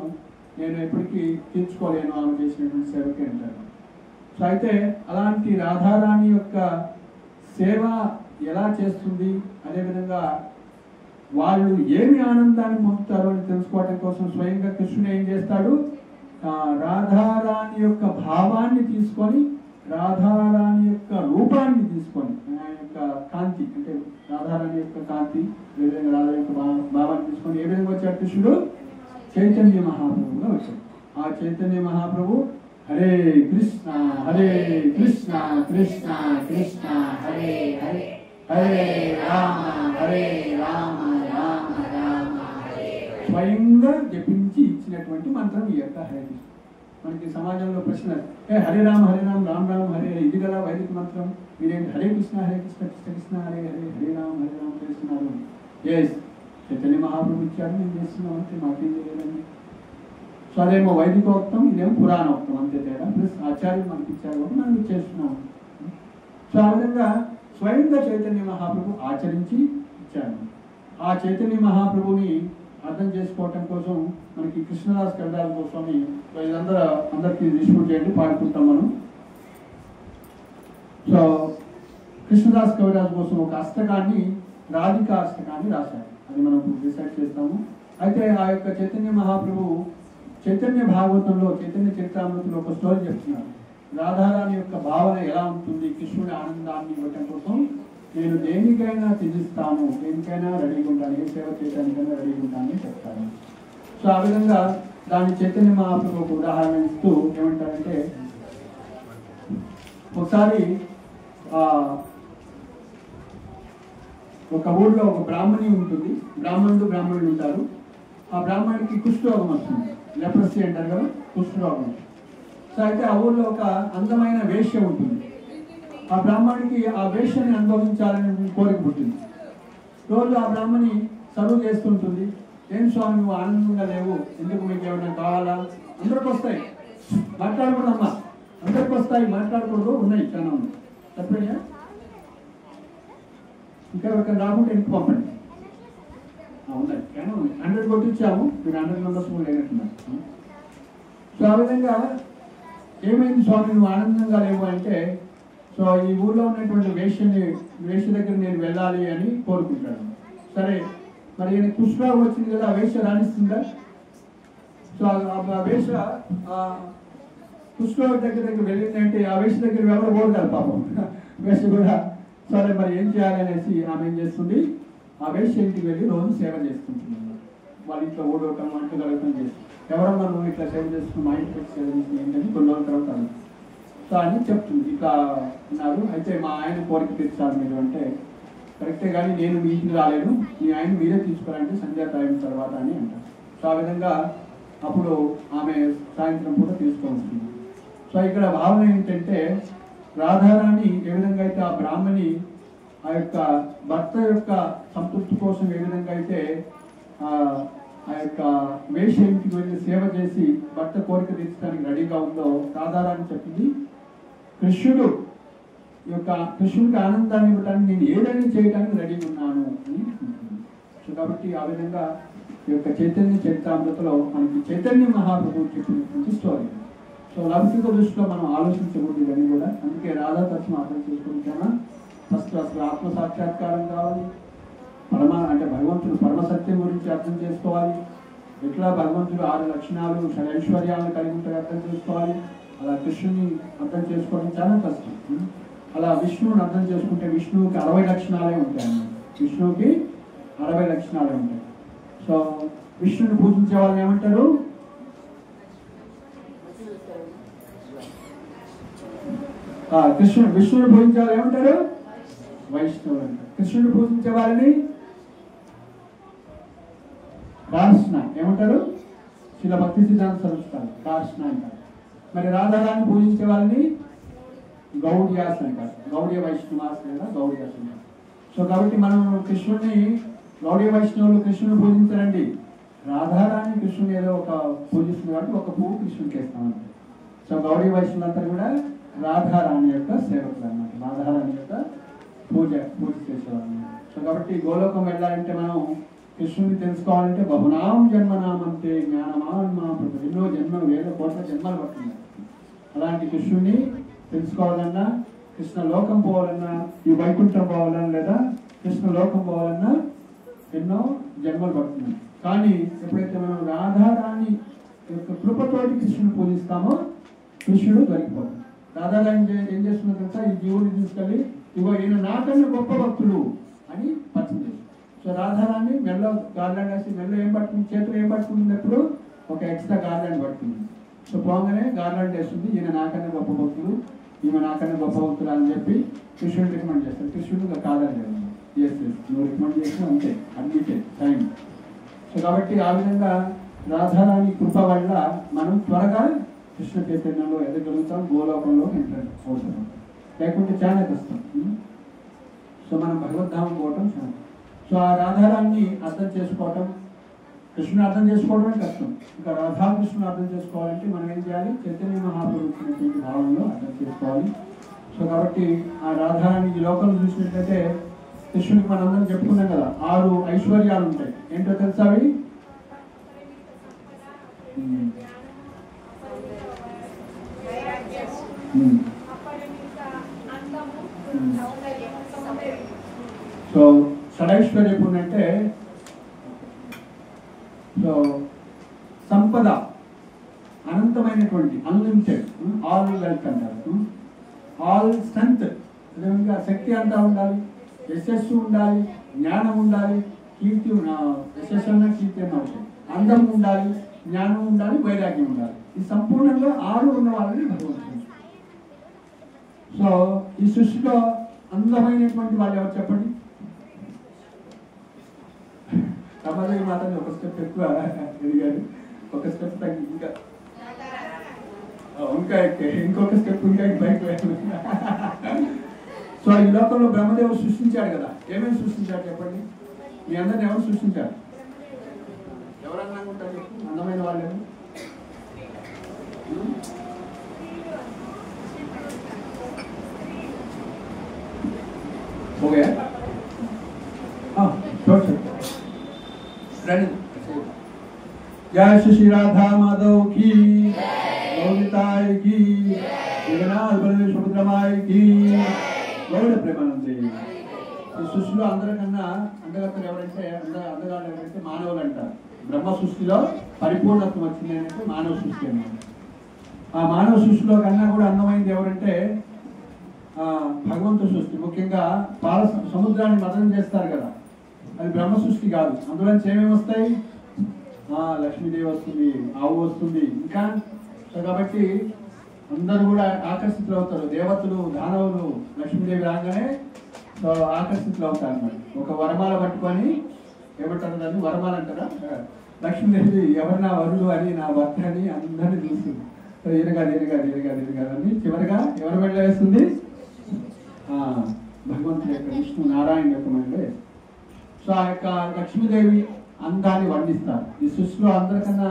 Speaker 1: నేను ఎప్పటికీ తీర్చుకోలేను, ఆమె చేసినటువంటి సేవకి అంటారు. సో అయితే అలాంటి రాధారాణి యొక్క సేవ ఎలా చేస్తుంది, అదేవిధంగా వాళ్ళు ఏమి ఆనందాన్ని పొందుతారో అని తెలుసుకోవటం కోసం స్వయంగా కృష్ణుడు ఏం చేస్తాడు, రాధారాణి యొక్క భావాన్ని తీసుకొని, రాధారాణి యొక్క రూపాన్ని తీసుకొని, ఆయన యొక్క కాంతి అంటే రాధారాణి యొక్క కాంతి, ఏ విధంగా రాధా యొక్క భావాన్ని తీసుకొని ఏ విధంగా వచ్చాడు కృష్ణుడు, చైతన్య మహాప్రభుగా వచ్చాడు. ఆ చైతన్య మహాప్రభు హరే కృష్ణ కృష్ణ కృష్ణ కృష్ణ హరే హరే హరే రామ రామ రామ హరే స్వయంగా జపించి ఇచ్చినటువంటి మంత్రం ఈ యొక్క హరే కృష్ణ. మనకి సమాజంలో ప్రశ్న, హరే రామ రామ రామ హరే హరే, ఇది కదా వైదిక మంత్రం, మీరేంటి హరే కృష్ణ కృష్ణ కృష్ణ హరే హరే హరే రామ చేస్తున్నారు. ఎస్, చైతన్య మహాప్రభు ఇచ్చాడు, నేను చేస్తున్నాం అంటే మాకేం తెలియదండి. సో అదేమో వైదికోక్తం, ఇదేమో పురాణోక్తం, అంతే తేడా. ప్లస్ ఆచార్యులు మనకి ఇచ్చారు కాబట్టి మనం చేస్తున్నాం. సో ఆ విధంగా స్వయంగా చైతన్య మహాప్రభు ఆచరించి ఇచ్చారు. ఆ చైతన్య మహాప్రభుని అర్థం చేసుకోవటం కోసం మనకి కృష్ణదాస్ కవిరాజ్ గోస్వామి అందరికీ డిస్ట్రిబ్యూట్ చేయండి, పాడుకుంటాం మనం. సో కృష్ణదాస్ కవిరాజ్ కోసం ఒక అష్టకాన్ని, రాధికా అష్టకాన్ని రాశారు. అది మనం రీసెర్చ్ చేస్తాము. అయితే ఆ యొక్క చైతన్య మహాప్రభు చైతన్య భాగవతంలో, చైతన్య చరితామృతిలో ఒక స్టోరీ చెప్తున్నారు. రాధారాణి యొక్క భావన ఎలా ఉంటుంది, కృష్ణుడి ఆనందాన్ని ఇవ్వటం కోసం నేను దేనికైనా త్యజిస్తాను, దేనికైనా రెడీగా ఉంటాను, ఏ సేవ చేయడానికైనా రెడీగా ఉంటానని చెప్తాను. సో ఆ విధంగా దాన్ని చైతన్య మహాప్రభుకు ఉదాహరణ ఇస్తూ ఏమంటారంటే, ఒకసారి ఒక ఊళ్ళో ఒక బ్రాహ్మణి ఉంటుంది, బ్రాహ్మణులు ఉంటారు. ఆ బ్రాహ్మణికి కుష్ఠరోగం వస్తుంది, లెప్రసీ అంటారు కదా, కుష్ఠరోగం. సో అయితే ఆ ఊళ్ళో ఒక అందమైన వేశ్య ఉంటుంది. ఆ బ్రాహ్మణికి ఆ వేశ్యని అనుభవించాలని కోరిక పుట్టింది. రోజు ఆ బ్రాహ్మణి సర్వ్ చేస్తుంటుంది. ఏం స్వామి నువ్వు ఆనందంగా లేవు, ఎందుకు, మీకు ఏమైనా కావాలా? అందరికి వస్తాయి, మాట్లాడకూడదమ్మా, అందరికి వస్తాయి, మాట్లాడకూడదు, ఉన్నాయి చాలా ఉన్నాయి, తప్పేనా? ఇంకా ఒక రాకుంటే ఇంటికి పంపండి. ఉన్నాయి, కానీ ఉన్నాయి. 100 కొట్టించాము, మీరు 100 మెంబర్స్ కూడా లేనట్టున్నారు. సో ఆ విధంగా ఏమైంది స్వామి నువ్వు ఆనందంగా లేవు అంటే, సో ఈ ఊళ్ళో ఉన్నటువంటి వేశ్య దగ్గర నేను వెళ్ళాలి అని కోరుకుంటాడు. సరే, మరి ఈయన కుష్ఠరోగం వచ్చింది కదా, ఆ వేశ్య రాణిస్తుందా? సో ఆ వేశ్య కుష్ఠరోగం దగ్గర వెళ్ళిందంటే ఆ వేశ్య దగ్గర ఎవరు పోతారు పాపం, వేశ్య కూడా. సరే మరి ఏం చేయాలి అనేసి ఆమె ఏం చేస్తుంది, ఆ వేశ్య ఇంటికి వెళ్ళి రోజు సేవ చేస్తుంటుంది. వాళ్ళ ఇంట్లో ఊడవటం, వంట కలగటం చేస్తుంది. ఎవరన్నా నువ్వు ఇట్లా సేవ చేస్తున్నావు, మా ఇంటికి సేవ చేస్తుంది ఏంటని కొన్ని రోజుల తర్వాత సో అని చెప్తుంది. ఇట్లా ఉన్నారు, అయితే మా ఆయన కోరిక తీర్చాలి మీరు అంటే, కరెక్టే కానీ నేను మీ ఇంటికి రాలేను, మీ ఆయన మీరే తీసుకురండి సంధ్యా టైం తర్వాత అని అంటారు. సో ఆ విధంగా అప్పుడు ఆమె సాయంత్రం కూడా తీసుకొని. సో ఇక్కడ భావన ఏంటంటే, రాధారాణి ఏ విధంగా అయితే ఆ బ్రాహ్మణి ఆ యొక్క భర్త యొక్క సంతృప్తి కోసం ఏ విధంగా అయితే ఆ యొక్క వేశ్య ఇంటికి వెళ్ళి సేవ చేసి భర్త కోరిక తీర్చడానికి రెడీగా ఉందో, రాధారాణి చెప్పింది కృష్ణుడికి ఆనందాన్ని ఇవ్వడానికి నేను ఏదైనా చేయడానికి రెడీగా ఉన్నాను అని. సో కాబట్టి ఆ విధంగా ఈ యొక్క చైతన్య చరితామృతలో మనకి చైతన్య మహాప్రభువు చెప్పినటువంటి స్టోరీ. సో లౌకిక దృష్టిలో మనం ఆలోచించకూడదు ఇవన్నీ కూడా. అందుకే రాధా తత్వం అర్థం చేసుకుంటామా, ఫస్ట్ అసలు ఆత్మ సాక్షాత్కారం కావాలి, అంటే భగవంతుడు పరమసత్యం గురించి అర్థం చేసుకోవాలి, ఎట్లా భగవంతుడు 6 లక్షణాలు ఐశ్వర్యాలను కలిగి ఉంటాయి అర్థం చేసుకోవాలి. అలా కృష్ణుని అర్థం చేసుకోవడం చాలా కష్టం. అలా విష్ణువుని అర్థం చేసుకుంటే విష్ణువుకి 60 లక్షణాలే ఉంటాయి అన్నమాట. విష్ణువుకి 60 లక్షణాలే ఉంటాయి. సో విష్ణుని పూజించే వాళ్ళని ఏమంటారు? విష్ణుని పూజించే వాళ్ళు ఏమంటారు? వైష్ణవులు అంటారు. కృష్ణుని పూజించే వాళ్ళని కృష్ణ ఏమంటారు? శిల భక్తి సిద్ధాంత సరస్వతి కృష్ణ అంటారు. మరి రాధారాన్ని పూజించే వాళ్ళని గౌడియాస్ అంటారు. గౌడియ వైష్ణవాస్ లేదా గౌడియాస్ అంటారు. సో కాబట్టి మనం కృష్ణుడిని గౌడియ వైష్ణవులు కృష్ణుని పూజించారండి. రాధారాన్ని కృష్ణుని ఏదో ఒక పూజిస్తుంది కాబట్టి ఒక పువ్వు కృష్ణుడికి వేస్తామంటే. సో గౌడియ వైష్ణవులంతా కూడా రాధారాణి యొక్క సేవకులు అన్నమాట. రాధారాణి యొక్క పూజ చేసేవాళ్ళు. సో కాబట్టి గోలోకం వెళ్ళాలంటే మనం కృష్ణుని తెలుసుకోవాలంటే బహునాం జన్మనామంతే జ్ఞానమాన్ మా ప్రభు, ఎన్నో జన్మలు 1000 కోట్ల జన్మలు పడుతుంది. అలాంటి కృష్ణుని తెలుసుకోవాలన్నా, కృష్ణ లోకం పోవాలన్నా, ఈ వైకుంఠం పోవాలన్నా, లేదా కృష్ణ లోకం పోవాలన్నా ఎన్నో జన్మలు పడుతున్నాయి. కానీ ఎప్పుడైతే మనం రాధారాణి యొక్క కృపతోటి కృష్ణుని పూజిస్తామో కృష్ణుడు దొరికిపోతుంది. రాధారాణి ఏం చేస్తుందో తెలుసా? ఈ జీవుని తీసుకెళ్ళి ఇగో ఈయన నాకన్నా గొప్ప భక్తుడు అని పరిచయం చేస్తుంది. సో రాధారాణి మెల్ల గార్లాండ్ వేసి మెల్ల ఏం పట్టుకుంది, చేతులు ఏం పట్టుకుంటుంది, ఎప్పుడు ఒక ఎక్స్ట్రా గార్లాండ్ పట్టుకుంది. సో పోగానే గార్లాండ్ వేస్తుంది, ఈయన నాకన్నా గొప్ప భక్తుడు, ఈమె నాకన్నా గొప్ప భక్తులు అని చెప్పి కృష్ణుడు రికమెండ్ చేస్తాడు. కృష్ణుడు కాదని లేదు, నువ్వు రికమెండ్ చేసిన అంతే, అడ్మిటెడ్ టైం. సో కాబట్టి ఆ విధంగా రాధారాణి కృప వల్ల మనం త్వరగా కృష్ణ చైతన్యంలో ఎదగలుగుతాం, గోలోకంలో ఎంటర్ అవుతాం. లేకుంటే చాలా కష్టం. సో మనం భగవద్ధామం పోవటం చాలా. సో ఆ రాధారాన్ని అర్థం చేసుకోవటం, కృష్ణుని అర్థం చేసుకోవడమే కష్టం. ఇంకా రాధాకృష్ణుని అర్థం చేసుకోవాలంటే మనం ఏం చేయాలి? చైతన్య మహాప్రభు ఇచ్చినటువంటి భావంలో అర్థం చేసుకోవాలి. సో కాబట్టి ఆ రాధారాన్ని ఈ లోకంలో చూసినట్లయితే కృష్ణునికి మనందరం చెప్పుకున్నాం కదా, 6 ఐశ్వర్యాలు ఉంటాయి. ఏంటో తెలుసా అవి? సో షడైశ్వర్యం అంటే సో సంపద అనంతమైనటువంటి అన్లిమిటెడ్, ఆల్ వెల్త్ అంటారు, ఆల్ స్ట్రెంగ్త్, అదేవిధంగా శక్తి అంతా ఉండాలి, యశస్సు ఉండాలి, జ్ఞానం ఉండాలి, కీర్తి, యశస్సు అన్న కీర్తి అన్న అవుతుంది, అందం ఉండాలి, జ్ఞానం ఉండాలి, వైరాగ్యం ఉండాలి. ఈ సంపూర్ణంగా 6 ఉన్న వాళ్ళని భగవంతుడు. సో ఈ సృష్టిలో అందమైనటువంటి వాళ్ళు ఎవరు చెప్పండి? రమాదేవి మాత్రం ఒక స్టెప్ ఎక్కువ ఎదిగాడు, ఒక స్టెప్ తగ్గి ఇంకా ఇంకొక స్టెప్ ఇంకా బైక్ వేయాలి. సో ఈ లోకంలో బ్రహ్మదేవుడు సృష్టించాడు కదా, ఏమేమి సృష్టించాడు చెప్పండి? మీ అందరిని ఎవరు సృష్టించారు? ఎవరన్నా ఉంటారు అందమైన వాళ్ళేమో? हो गया? हाँ जय श्री राधा माधव की, गौरिताय की, जगन्नाथ बलदेव सुभद्रमाय की, गौड़ प्रेमानंदे. ఈ సృష్టిలో అందరికన్నా అందగత్తలు ఎవరంటే అందగాళ్ళు ఎవరంటే మానవులు అంటారు. బ్రహ్మ సృష్టిలో పరిపూర్ణత్వం వచ్చింది అంటే మానవ సృష్టి అన్నమాట. ఆ మానవ సృష్టిలో కన్నా కూడా అందమైంది ఎవరంటే భగవంతు సృష్టి. ముఖ్యంగా పాల సముద్రాన్ని మదనం చేస్తారు కదా, అది బ్రహ్మ సృష్టి కాదు. అందులో ఏమేమి వస్తాయి? లక్ష్మీదేవి వస్తుంది, ఆవు వస్తుంది, ఇంకా. సో కాబట్టి అందరూ కూడా ఆకర్షితులు అవుతారు. దేవతలు, దానవులు లక్ష్మీదేవి రాగానే సో ఆకర్షితులు అవుతారు అన్నమాట. ఒక వరమాల పట్టుకొని ఏమంటారు దాన్ని? వరమాల అంటారా? లక్ష్మీదేవి ఎవరు నా వరుడు అని, నా భర్త అని అందరినీ చూస్తుంది. సో ఈయనగాని చివరిగా ఎవరు మెళ్ళ వేస్తుంది? భగవంతుడి యొక్క విష్ణు నారాయణ యొక్క మెళ్ళ. సో ఆ యొక్క లక్ష్మీదేవి అందాన్ని వర్ణిస్తారు. ఈ సృష్టిలో అందరికన్నా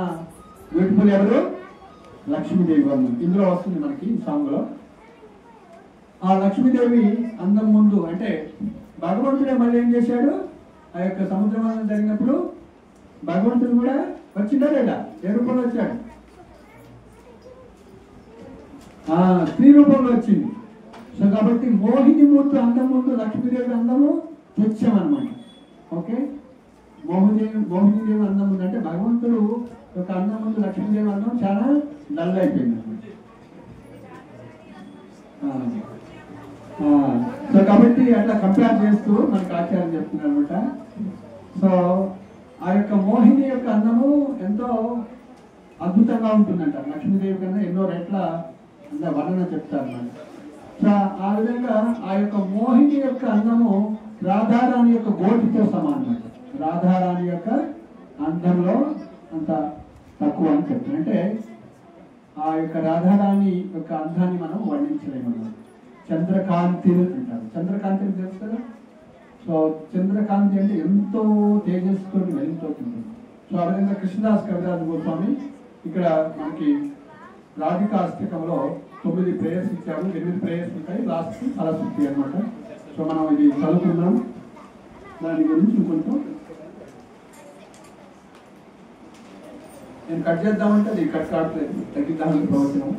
Speaker 1: బ్యూటిఫుల్ ఎవరు? లక్ష్మీదేవి వర్ణం ఇందులో వస్తుంది మనకి ఈ సాంగ్ లో. ఆ లక్ష్మీదేవి అందం ముందు అంటే భగవంతుడే మళ్ళీ ఏం చేశాడు? ఆ యొక్క సముద్రం జరిగినప్పుడు భగవంతుడు కూడా వచ్చిందా లేదా? ఏ రూపంలో వచ్చాడు? స్త్రీ రూపంలో వచ్చింది. సో కాబట్టి మోహిని మూర్తి అందం ముందు లక్ష్మీదేవి అందము తుచ్చం అనమాట. ఓకే, మోహినీదేవి అందం ముందు అంటే భగవంతుడు యొక్క అందం ముందు లక్ష్మీదేవి అందం చాలా డల్ అయిపోయింది అనమాట. సో కాబట్టి అట్లా కంపేర్ చేస్తూ మనకు ఆచార్యం చెప్తున్నారు అనమాట. సో ఆ యొక్క మోహిని యొక్క అందము ఎంతో అద్భుతంగా ఉంటుందంట, లక్ష్మీదేవి కన్నా ఎన్నో రెట్ల అంత వర్ణన చెప్తారు అన్నమాట. సో ఆ విధంగా ఆ యొక్క మోహిని యొక్క అందము రాధారాణి యొక్క గోటితో సమానం. రాధారాణి యొక్క అందంలో అంత తక్కువ అని చెప్తారు. అంటే ఆ యొక్క రాధారాణి యొక్క అందాన్ని మనం వర్ణించలేమన్నమాట. చంద్రకాంతిని అంటారు. చంద్రకాంతిని తెలుసు కదా. సో చంద్రకాంతి అంటే ఎంతో తేజస్సుతో వెలుగుతోంది. సో ఆ విధంగా కృష్ణదాస్ కవిరాజ్ గోస్వామి ఇక్కడ మనకి రాధికా అష్టకంలో 9 ప్రేయర్స్ ఇచ్చారు. 8 ప్రేయర్స్ ఉంటాయి, లాస్ట్ ఫలశ్రుతి అనమాట. సో మనం ఇది చదువుకుందాం. దాని గురించి ఇంకొంచెం నేను కట్ చేద్దామంటే అది కట్ కావట్లేదు, తగ్గిద్దామని ప్రవచనం.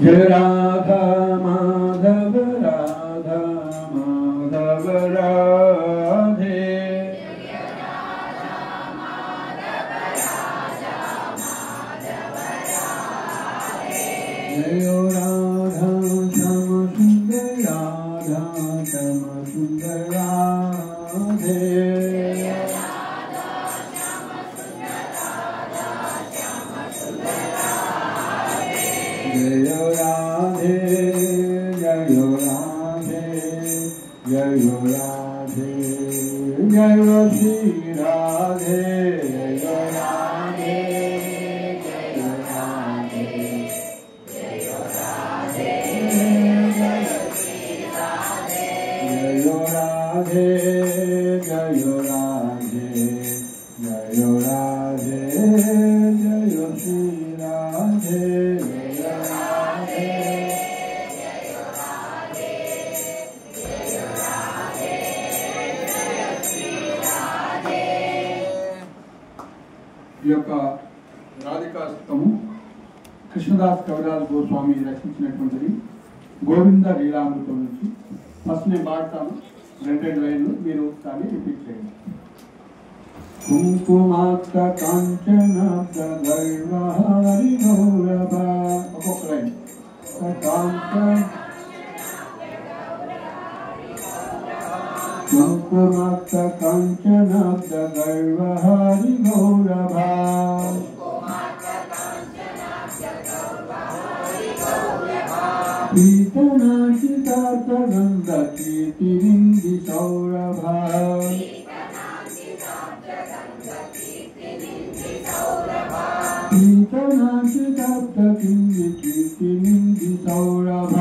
Speaker 1: जय राधा माधव राधा माधव राधे, जय राधा श्याम सुंदर राधा श्याम सुंदर राधे, जय राधे जय राधे जय राधे जय श्री राधे, जय राधे जय राधे जय राधे जय श्री राधे, जय राधे जय राधे जय राधे जय श्री राधे, ఈ యొక్క రాధికాష్టకము కృష్ణదాస్ కవిరాజ్ గోస్వామి రచించినటువంటిది. గోవింద లీలామృతం నుంచి ఫస్ట్ నేను పాడతాను, 2 లైన్లు మీరు దాన్ని రిపీట్ చేయండి. కుంకుమాక్ష కాంచనాక్ష గర్వహరి గౌరవ, ఒక్కొక్క లైన్. కుంకుమాక్ష కాంచనాక్ష గర్వహరి గౌరవ, పీతనాశితార్థ గంధ కీర్తినింది సౌరభ, పీతనాశితార్థ కింది కీర్తినింది సౌరభ,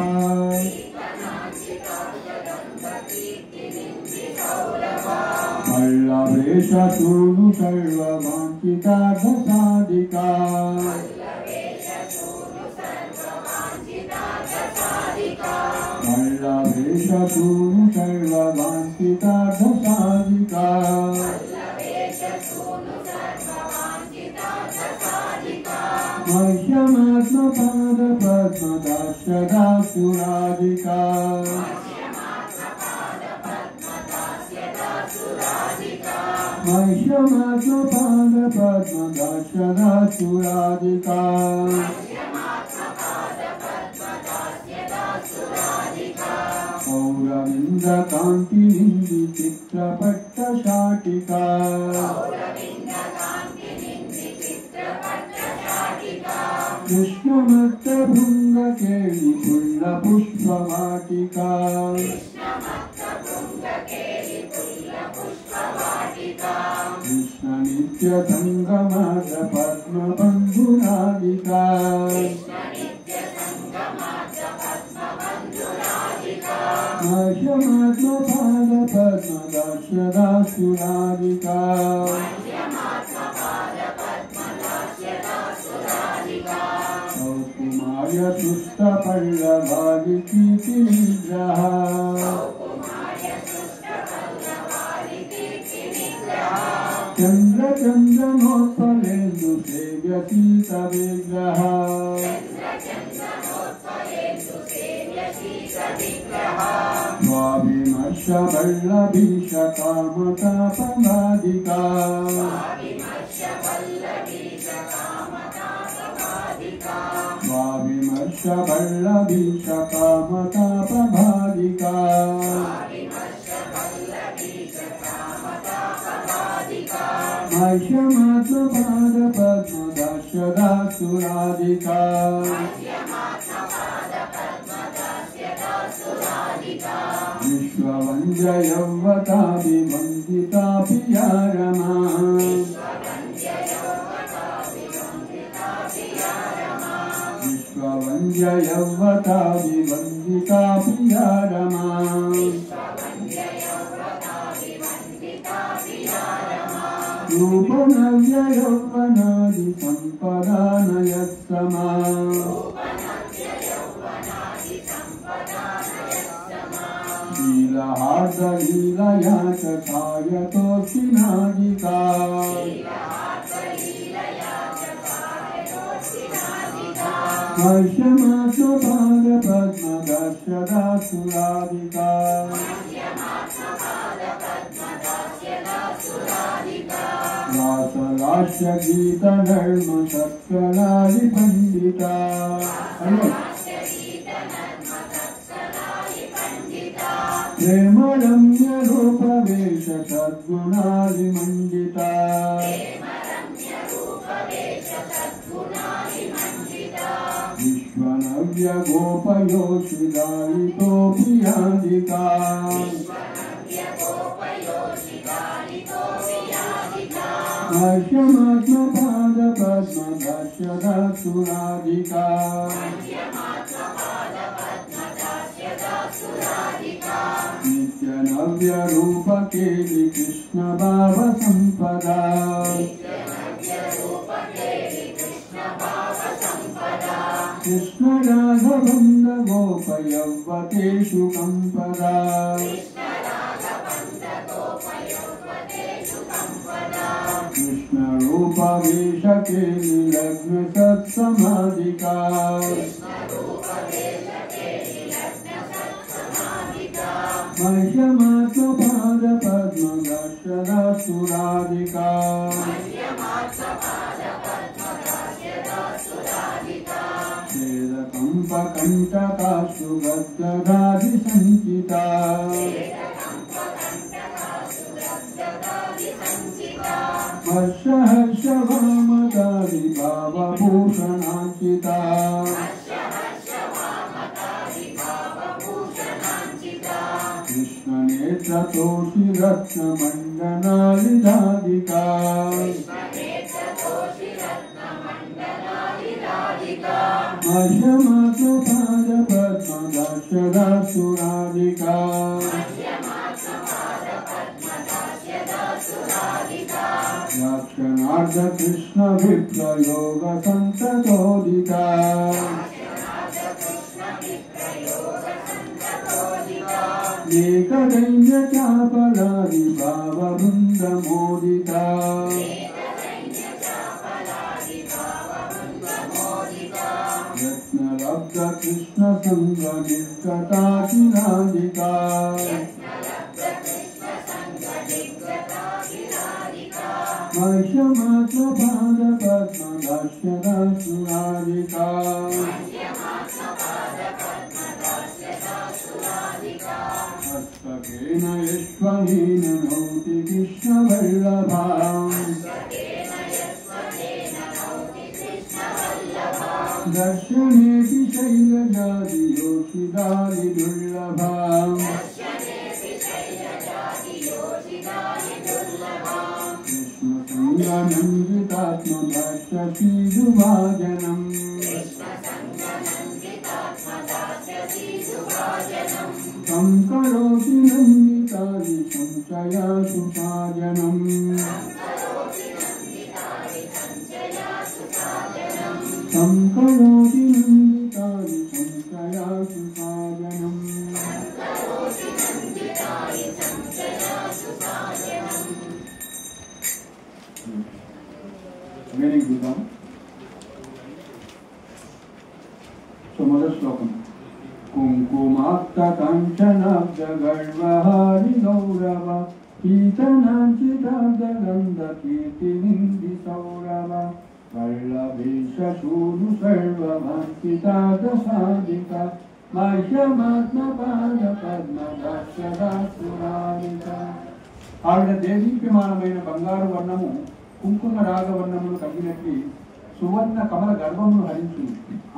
Speaker 1: వల్లభేష శూను సర్వవాంఛితార్థ సాధికా, వల్లభేష శూను సర్వవాంఛితార్థ సాధికా, మహ్యమాత్మ పాద పద్మదాస్యదాసురాధికా, మహ్యమాత్మ పాద పద్మదాస్యదాసురాధికా, పౌరవింద కాంతి నింది చిత్రపట్ట శాటికా, కృష్ణమత్త భృంగ కేళి పుల్ల పుష్పవాటికా, కృష్ణ నిత్య సంగమాద పద్మ బంధురాధికా, मह्यमात्मपादपद्मदास्यदासुरादिका कौकुमार्य सुष्ठपल्लवादिकीर्तिनिग्रह चन्द्रचन्द्रनोत्पलेन्दु सेव्यतीतविग्रह स्वाभिमर्शवल्लभीशकामतापवादिका स्वाभिमर्शवल्लभीशकामतापवादिका मह्यमात्मपादपद्मदास्यदासुरादिका विश्ववन्द्ययौवताभिवन्दितापि या रमा विश्ववन्द्ययौवताभिवन्दितापि या रमा रूपनव्ययौवनादिसम्पदानयत्समा लीलाहार्दलीलया च छायतोऽसिनादिका मह्यमात्मपादपद्मदास्यदासुरादिका रासलास्यगीतधर्मसत्कलादिपण्डिता प्रेमरम्यरूपवेश सद्गुणादिमण्डिता विश्वनव्यगोपयोषिदायितोऽपियादिका मह्यमात्मपादपद्मदास्यदासुरादिका नित्यनव्यरूपकेलि कृष्णभावसम्पदा कृष्णराघवन्दगोपयौवतेषु कम्पदा कृष्णरूपवेशकेलि लग्नसत्समादिका मह्यमात्मपादपद्मदास्यदासुरादिका छेदकम्पकण्टकासु गद्गदादिसञ्चिता हर्षहर्षवामतादिभावभूषणाञ्चिता कृष्णनेत्रतोषिरत्नमण्डनादिदादिका मह्यमात्मपादपद्मदास्यदासुरादिका याक्षणार्धकृष्णविप्रयोगसन्ततोदिता एकदैन्यचापलादिभाववृन्दमोदिता रत्नलब्धकृष्णसङ्गनिर्गताचिरादिका मह्यमात्मपादपद्मदास्यदासुरादिका हस्तकेन यश्वनेन नौति कृष्णवल्लभा दर्शनेऽपि शैलजादियोषिदादिदुर्लभा कृष्णसङ्गनन्दितात्मदास्यसीदुभाजनम् సంకరోతి నందితాది సంచయాసు సాజనం సంకరోతి నందితాది సంచయాసు సాజనం వెరీ గుడ్. సో మొదటి శ్లోకం కుంకుమాక్త కంచనాబ్జ గర్వహారి గౌరవ పీతనాంచితాబ్దగంధ కీర్తి నింది సౌరవ వల్లభేష శూను సర్వభక్తితాద సాధిక మహ్యమాత్మ పాద పద్మదాస్యదాసురాలిక. ఆవిడ దేదీప్యమానమైన బంగారు వర్ణము కుంకుమ రాగవర్ణములు కలిగినట్లు సువర్ణ కమల గర్భమును హరించు.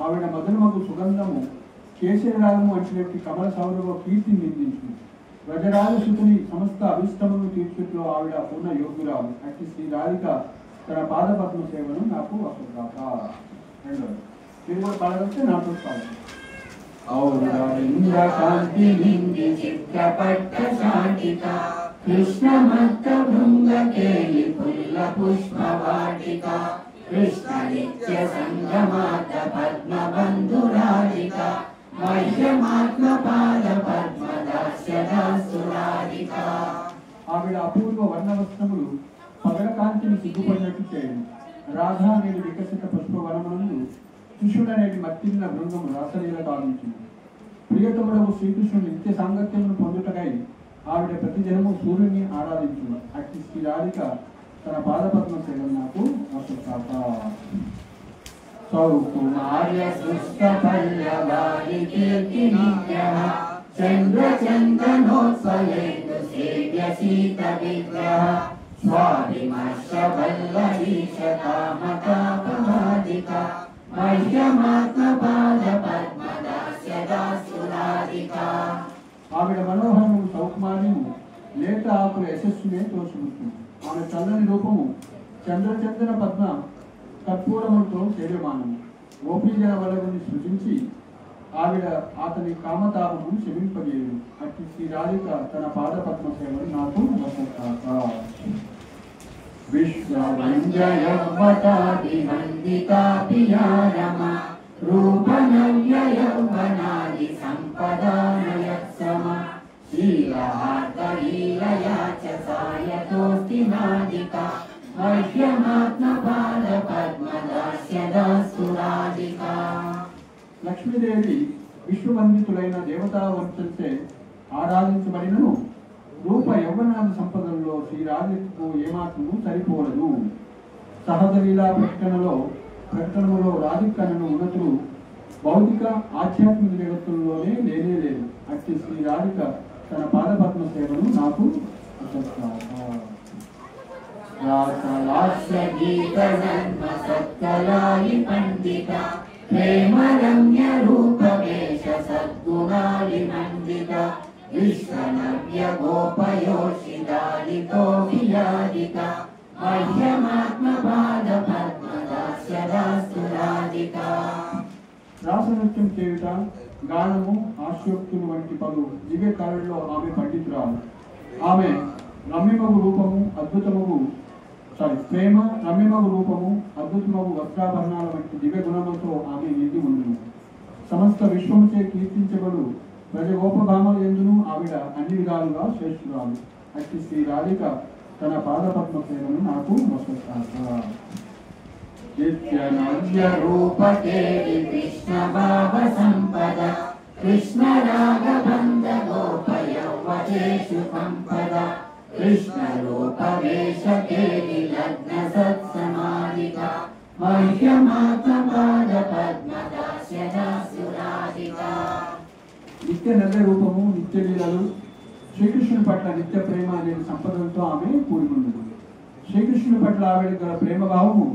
Speaker 1: ఆవిడ మధురమగు సుగంధము కేశరాగము అంటినట్టు కమల సౌరవ కీర్తిని నిందించు. వ్రజరాజసుతుని సమస్త అభిష్టమును తీర్చుట్లో ఆవిడ పూర్ణ యోగ్యురాలు. అట్టి శ్రీ రాధిక తన పాదపద్మ సేవను నాకు వసంతాక. రెండోది మీరు కూడా పాడగలిగితే నాతో పాడు. ఔరకాంతి నింది చిత్రపట్ట శాంతిక కృష్ణమత్త భృంగకేలి పుల్ల పుష్పవాటిక కృష్ణ నిత్య సంగమాత పద్మబంధురాధిక మహ్యమాత్మ పాద పద్మదాస్యదాసురాధిక. ఆవిడ అపూర్వ వర్ణవస్త్రములు పగల కాంతిని సిగ్గుపడినట్టు చేయను. రాధా నేటి వికసిత పుష్పవనమునందు శిష్యుడనేటి మత్తిన్న బృందము రాసలీల గావించింది. ప్రియతముడకు శ్రీకృష్ణుడు నిత్య సాంగత్యమును పొందుటకై ఆవిడ ప్రతి జనము సూర్యుని ఆరాధించును. అట్టి శ్రీ రాధిక తన పాదపద్మ సేవను నాకు వసంతాక. సౌకుమార్య సృష్ట పల్లవారి కీర్తి నిగ్రహ చంద్ర చందనోత్సవేందు సేవ్య సీత విగ్రహ స్వాభిమర్ష వల్లరీశ కామతాపవాదిక మహ్యమాత్మ పాద పద్మదాస్యదాసురాధిక. ఆవిడ మనోహరము సౌకుమార్యము లేత ఆకుల యశస్సునే తోచుకుంటుంది. ఆమె చల్లని రూపము చంద్రచందన పద్మ కర్పూరములతో సేవ్యమానము. గోపీజన వలగుని సృజించి ఆవిడ అతని కామతాపమును శమింపజేయుడు. అట్టి శ్రీ రాధిక తన పాదపద్మ సేవను నాకు వసంతాక. విశ్వవంజయవతాభివందితాభియారమ రూపనవ్యయౌవనాది సంపదానయత్సమ శ్రీరహార్దలీలయా చ సాయతోస్తి నాదిక మహ్యమాత్మ పాద పద్మదాస్యదాసురాధిక. లక్ష్మీదేవి విశ్వవందితులైన దేవతా వంశంచే ఆరాధించబడినను రూప యవ్వనాది సంపదల్లో శ్రీరాధికకు ఏమాత్రము సరిపోలదు. సహజలీలా ప్రకటనలో రాధికను ఉన్నతులు భౌతిక ఆధ్యాత్మిక జగత్తుల్లోనే లేనే లేదు. అట్టి శ్రీ రాధిక తన పాదపద్మ సేవను నాకు పండిత ప్రేమరమ్య రూపవేష సద్గుణాలి మండిత విశ్వనవ్య గోపయోషిదాలితో వియాదిక మహ్యమాత్మ పాద పద్మదాస్యదాసురాధిక. రాసనృత్యం చేయుట, గానము, హాస్యోక్తులు వంటి పలు దివ్య కళల్లో ఆమె పండితురాలు. ఆమె రమ్యమగు రూపము అద్భుతమగు ప్రేమ రమ్యమగు రూపము అద్భుతమగు వస్త్రాభరణాల వంటి దివ్య గుణములతో ఆమె నిండి ఉండును. సమస్త విశ్వముచే కీర్తించబడు ప్రజగోపభామల యందును ఆవిడ అన్ని విధాలుగా శ్రేష్ఠురాలు. అట్టి శ్రీ రాధిక తన పాదపద్మ సేవను నాకు వసంతాక. నిత్యనవ్య రూపకేలి కృష్ణ భావ సంపద కృష్ణ రాగబంధ గోపయౌవచేషు సంపద కృష్ణ రూపవేష కేలి లగ్న సత్సమాధిక మహ్యమాత్మ పాద పద్మదాస్యదాసురాధిక. నిత్య నవ్య రూపము, నిత్య లీలలు, శ్రీకృష్ణుని పట్ల నిత్య ప్రేమ అనే సంపదలతో ఆమె కూడుకున్నది. శ్రీకృష్ణుని పట్ల ఆవిడ గల ప్రేమ భావము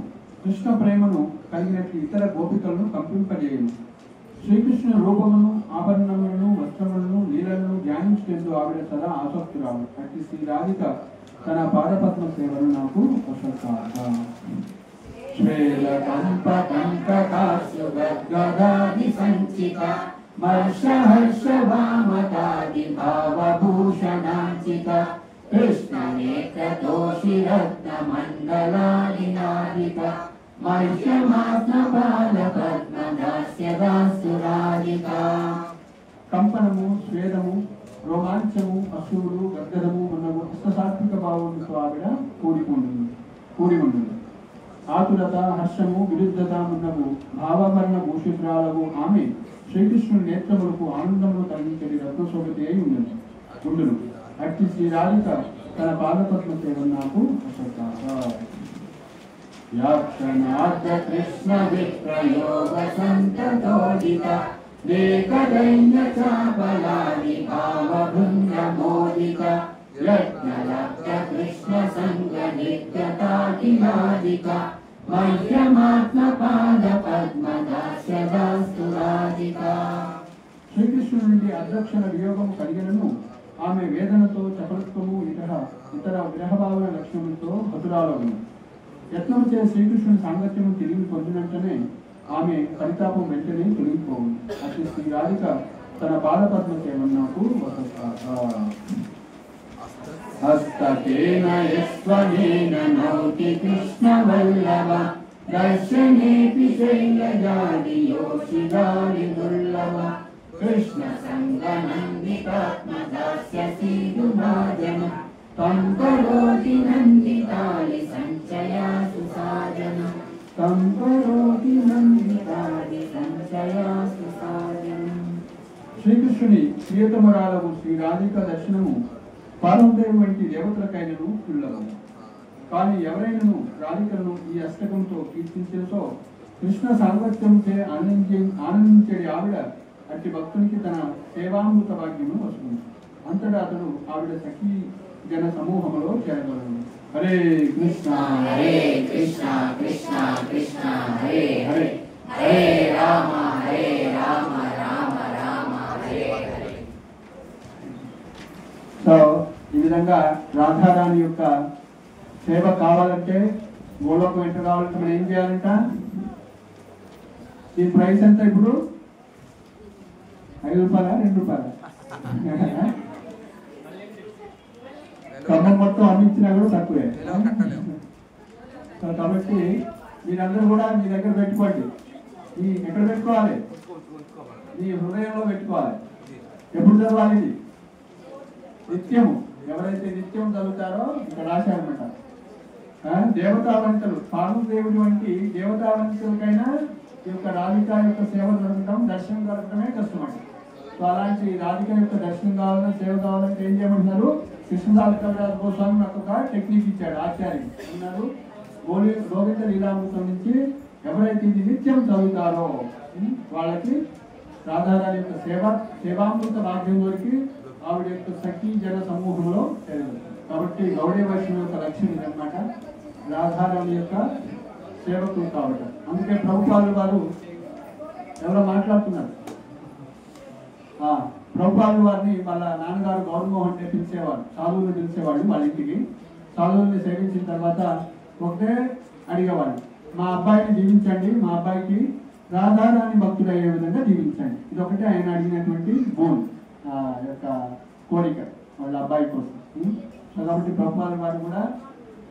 Speaker 1: కృష్ణ ప్రేమను కలిగినట్లు ఇతర గోపికలను కంపింపజేయను. శ్రీకృష్ణుని రూపమును, ఆభరణములను, వస్త్రములను, లీలలను ధ్యానించేందుకు ఆవిడ సదా ఆసక్తురాలు. అట్టి శ్రీ రాధిక తన పాదపద్మ సేవను నాకు వసంతాక. శ్వేత కంప కంకకాసు గద్గదాది సంచిత
Speaker 2: हर्ष हर्ष वामतादि भावभूषणांचित कृष्ण नेत्र दोषि रत्न मंडलादिनादित मह्यमात्म बाल पद्म दास्य दासुरादिका
Speaker 1: కంపనము స్వేదము రోమాంచము అసూరు గద్గదము ఉన్నవు అష్టసాత్విక భావములతో ఆవిడ కూడి ఉంటుంది ఆతురత హర్షము విరుద్ధత ఉన్నవు భావవర్ణ భూషితురాలవు ఆమె శ్రీకృష్ణుని నేత్రములకు ఆనందమును కలిగించేది రత్నశోభతి అయి ఉండును అట్టి శ్రీ రాధిక తన పాదపద్మ సేవన్నాకు
Speaker 2: యాక్షణార్థ కృష్ణ విప్రయోగ సంతతోదిత దేకదైన్య చాపలాది భావభృంగ మోదిత యజ్ఞలబ్ధ కృష్ణ సంగ నిత్యతాకిలాదిక మహ్యమాత్మ పాద పద్మ దాస్య దాస్తురాదిక
Speaker 1: శ్రీకృష్ణుడి నుండి అధ్యక్షణ వియోగము కలిగినను ఆమె వేదనతో చపలత్వము ఇతర విరహభావన లక్షణంతో హతురాలవును యత్నము చే శ్రీకృష్ణుని సాంగత్యము తిరిగి పొందినట్టునే ఆమె పరితాపం వెంటనే తొలగిపోవును అతి శ్రీ రాధిక తన పాదపద్మ సేవన్నాకు
Speaker 2: హస్తకేన యస్వనేన నౌతి కృష్ణవల్లభ దర్శనేపి శైలజాది యోషిదాని దుర్లభ కృష్ణ సంగనందితాత్మ దాస్య సీదుభాజన తం కరోతి నందితాలి సంచయాసు సాధన తం కరోతి నందితాలి సంచయాసు సాధన
Speaker 1: శ్రీకృష్ణుని ప్రియతమరాలవు శ్రీ రాధిక దర్శనము పార్వదేవి వంటి దేవతలకైనను పిల్లలము కానీ ఎవరైనను రాధికలను ఈ అష్టకంతో కీర్తించేసో కృష్ణ సాంగత్యంచే ఆనందించేది ఆవిడ అట్టి భక్తునికి తన సేవామృత భాగ్యము వస్తుంది అంతటా అతడు ఆవిడ సఖీ జన సమూహములో చేరగలడు హరే కృష్ణ
Speaker 2: హరే కృష్ణ కృష్ణ కృష్ణ హరే హరే హరే రామ రామ రామ హరే హరే.
Speaker 1: సో ఈ విధంగా రాధారాణి యొక్క సేవ కావాలంటే గోలోకం ఎంత కావాలంటే మనం ఏం చేయాలంట దీని ప్రైస్ ఎంత ఇప్పుడు 5 రూపాయలా 2 రూపాయలా ఖమ్మం మొత్తం అమ్మించినా కూడా తక్కువే కాబట్టి మీరందరూ కూడా మీ దగ్గర పెట్టుకోండి ఎక్కడ పెట్టుకోవాలి మీ హృదయంలో పెట్టుకోవాలి ఎప్పుడు చదవాలి ఇది నిత్యము ఎవరైతే నిత్యం చదువుతారో ఇక్కడ రాశారనమాట దేవతావంతులు పార్వదేవుడి వంటి దేవతావంతులకైనా ఈ యొక్క రాధిక యొక్క సేవ దొరకడం దర్శనం దొరకడమే కష్టమంట సో అలాంటి రాధిక యొక్క దర్శనం కావాలన్నా సేవ కావాలంటే ఏం చేయమంటున్నారు కృష్ణదాస్ కవిరాజ్ గోస్వామి నాకు ఒక టెక్నిక్ ఇచ్చాడు ఆచార్య అన్నారు గోవింద లీలామృతం నుంచి ఎవరైతే ఇది నిత్యం చదువుతారో వాళ్ళకి రాధారాణి యొక్క సేవామృత భాగ్యం దొరికి ఆవిడ యొక్క సఖీ జన సమూహంలో చేరవచ్చు కాబట్టి గౌడీ వైష్ణవ యొక్క లక్ష్యం ఇదన్నమాట రాధారాణి యొక్క సేవకులు కాబట్టి అందుకే ప్రభుపాదులు వారు ఎవరో మాట్లాడుతున్నారు ప్రభుపాదులు వారిని వాళ్ళ నాన్నగారు గౌరమోహన్ అంటే పిలిచేవారు సాధువులు పిలిచేవాళ్ళు వాళ్ళ ఇంటికి సాధువుల్ని సేవించిన తర్వాత ఒకటే అడిగేవాళ్ళు మా అబ్బాయిని దీవించండి మా అబ్బాయికి రాధారాణి భక్తుడు అయ్యే విధంగా దీవించండి ఇది ఒకటే ఆయన అడిగినటువంటి బోన్ యొక్క కోరిక వాళ్ళ అబ్బాయి కోసం కాబట్టి ప్రభుపాదుల వారు కూడా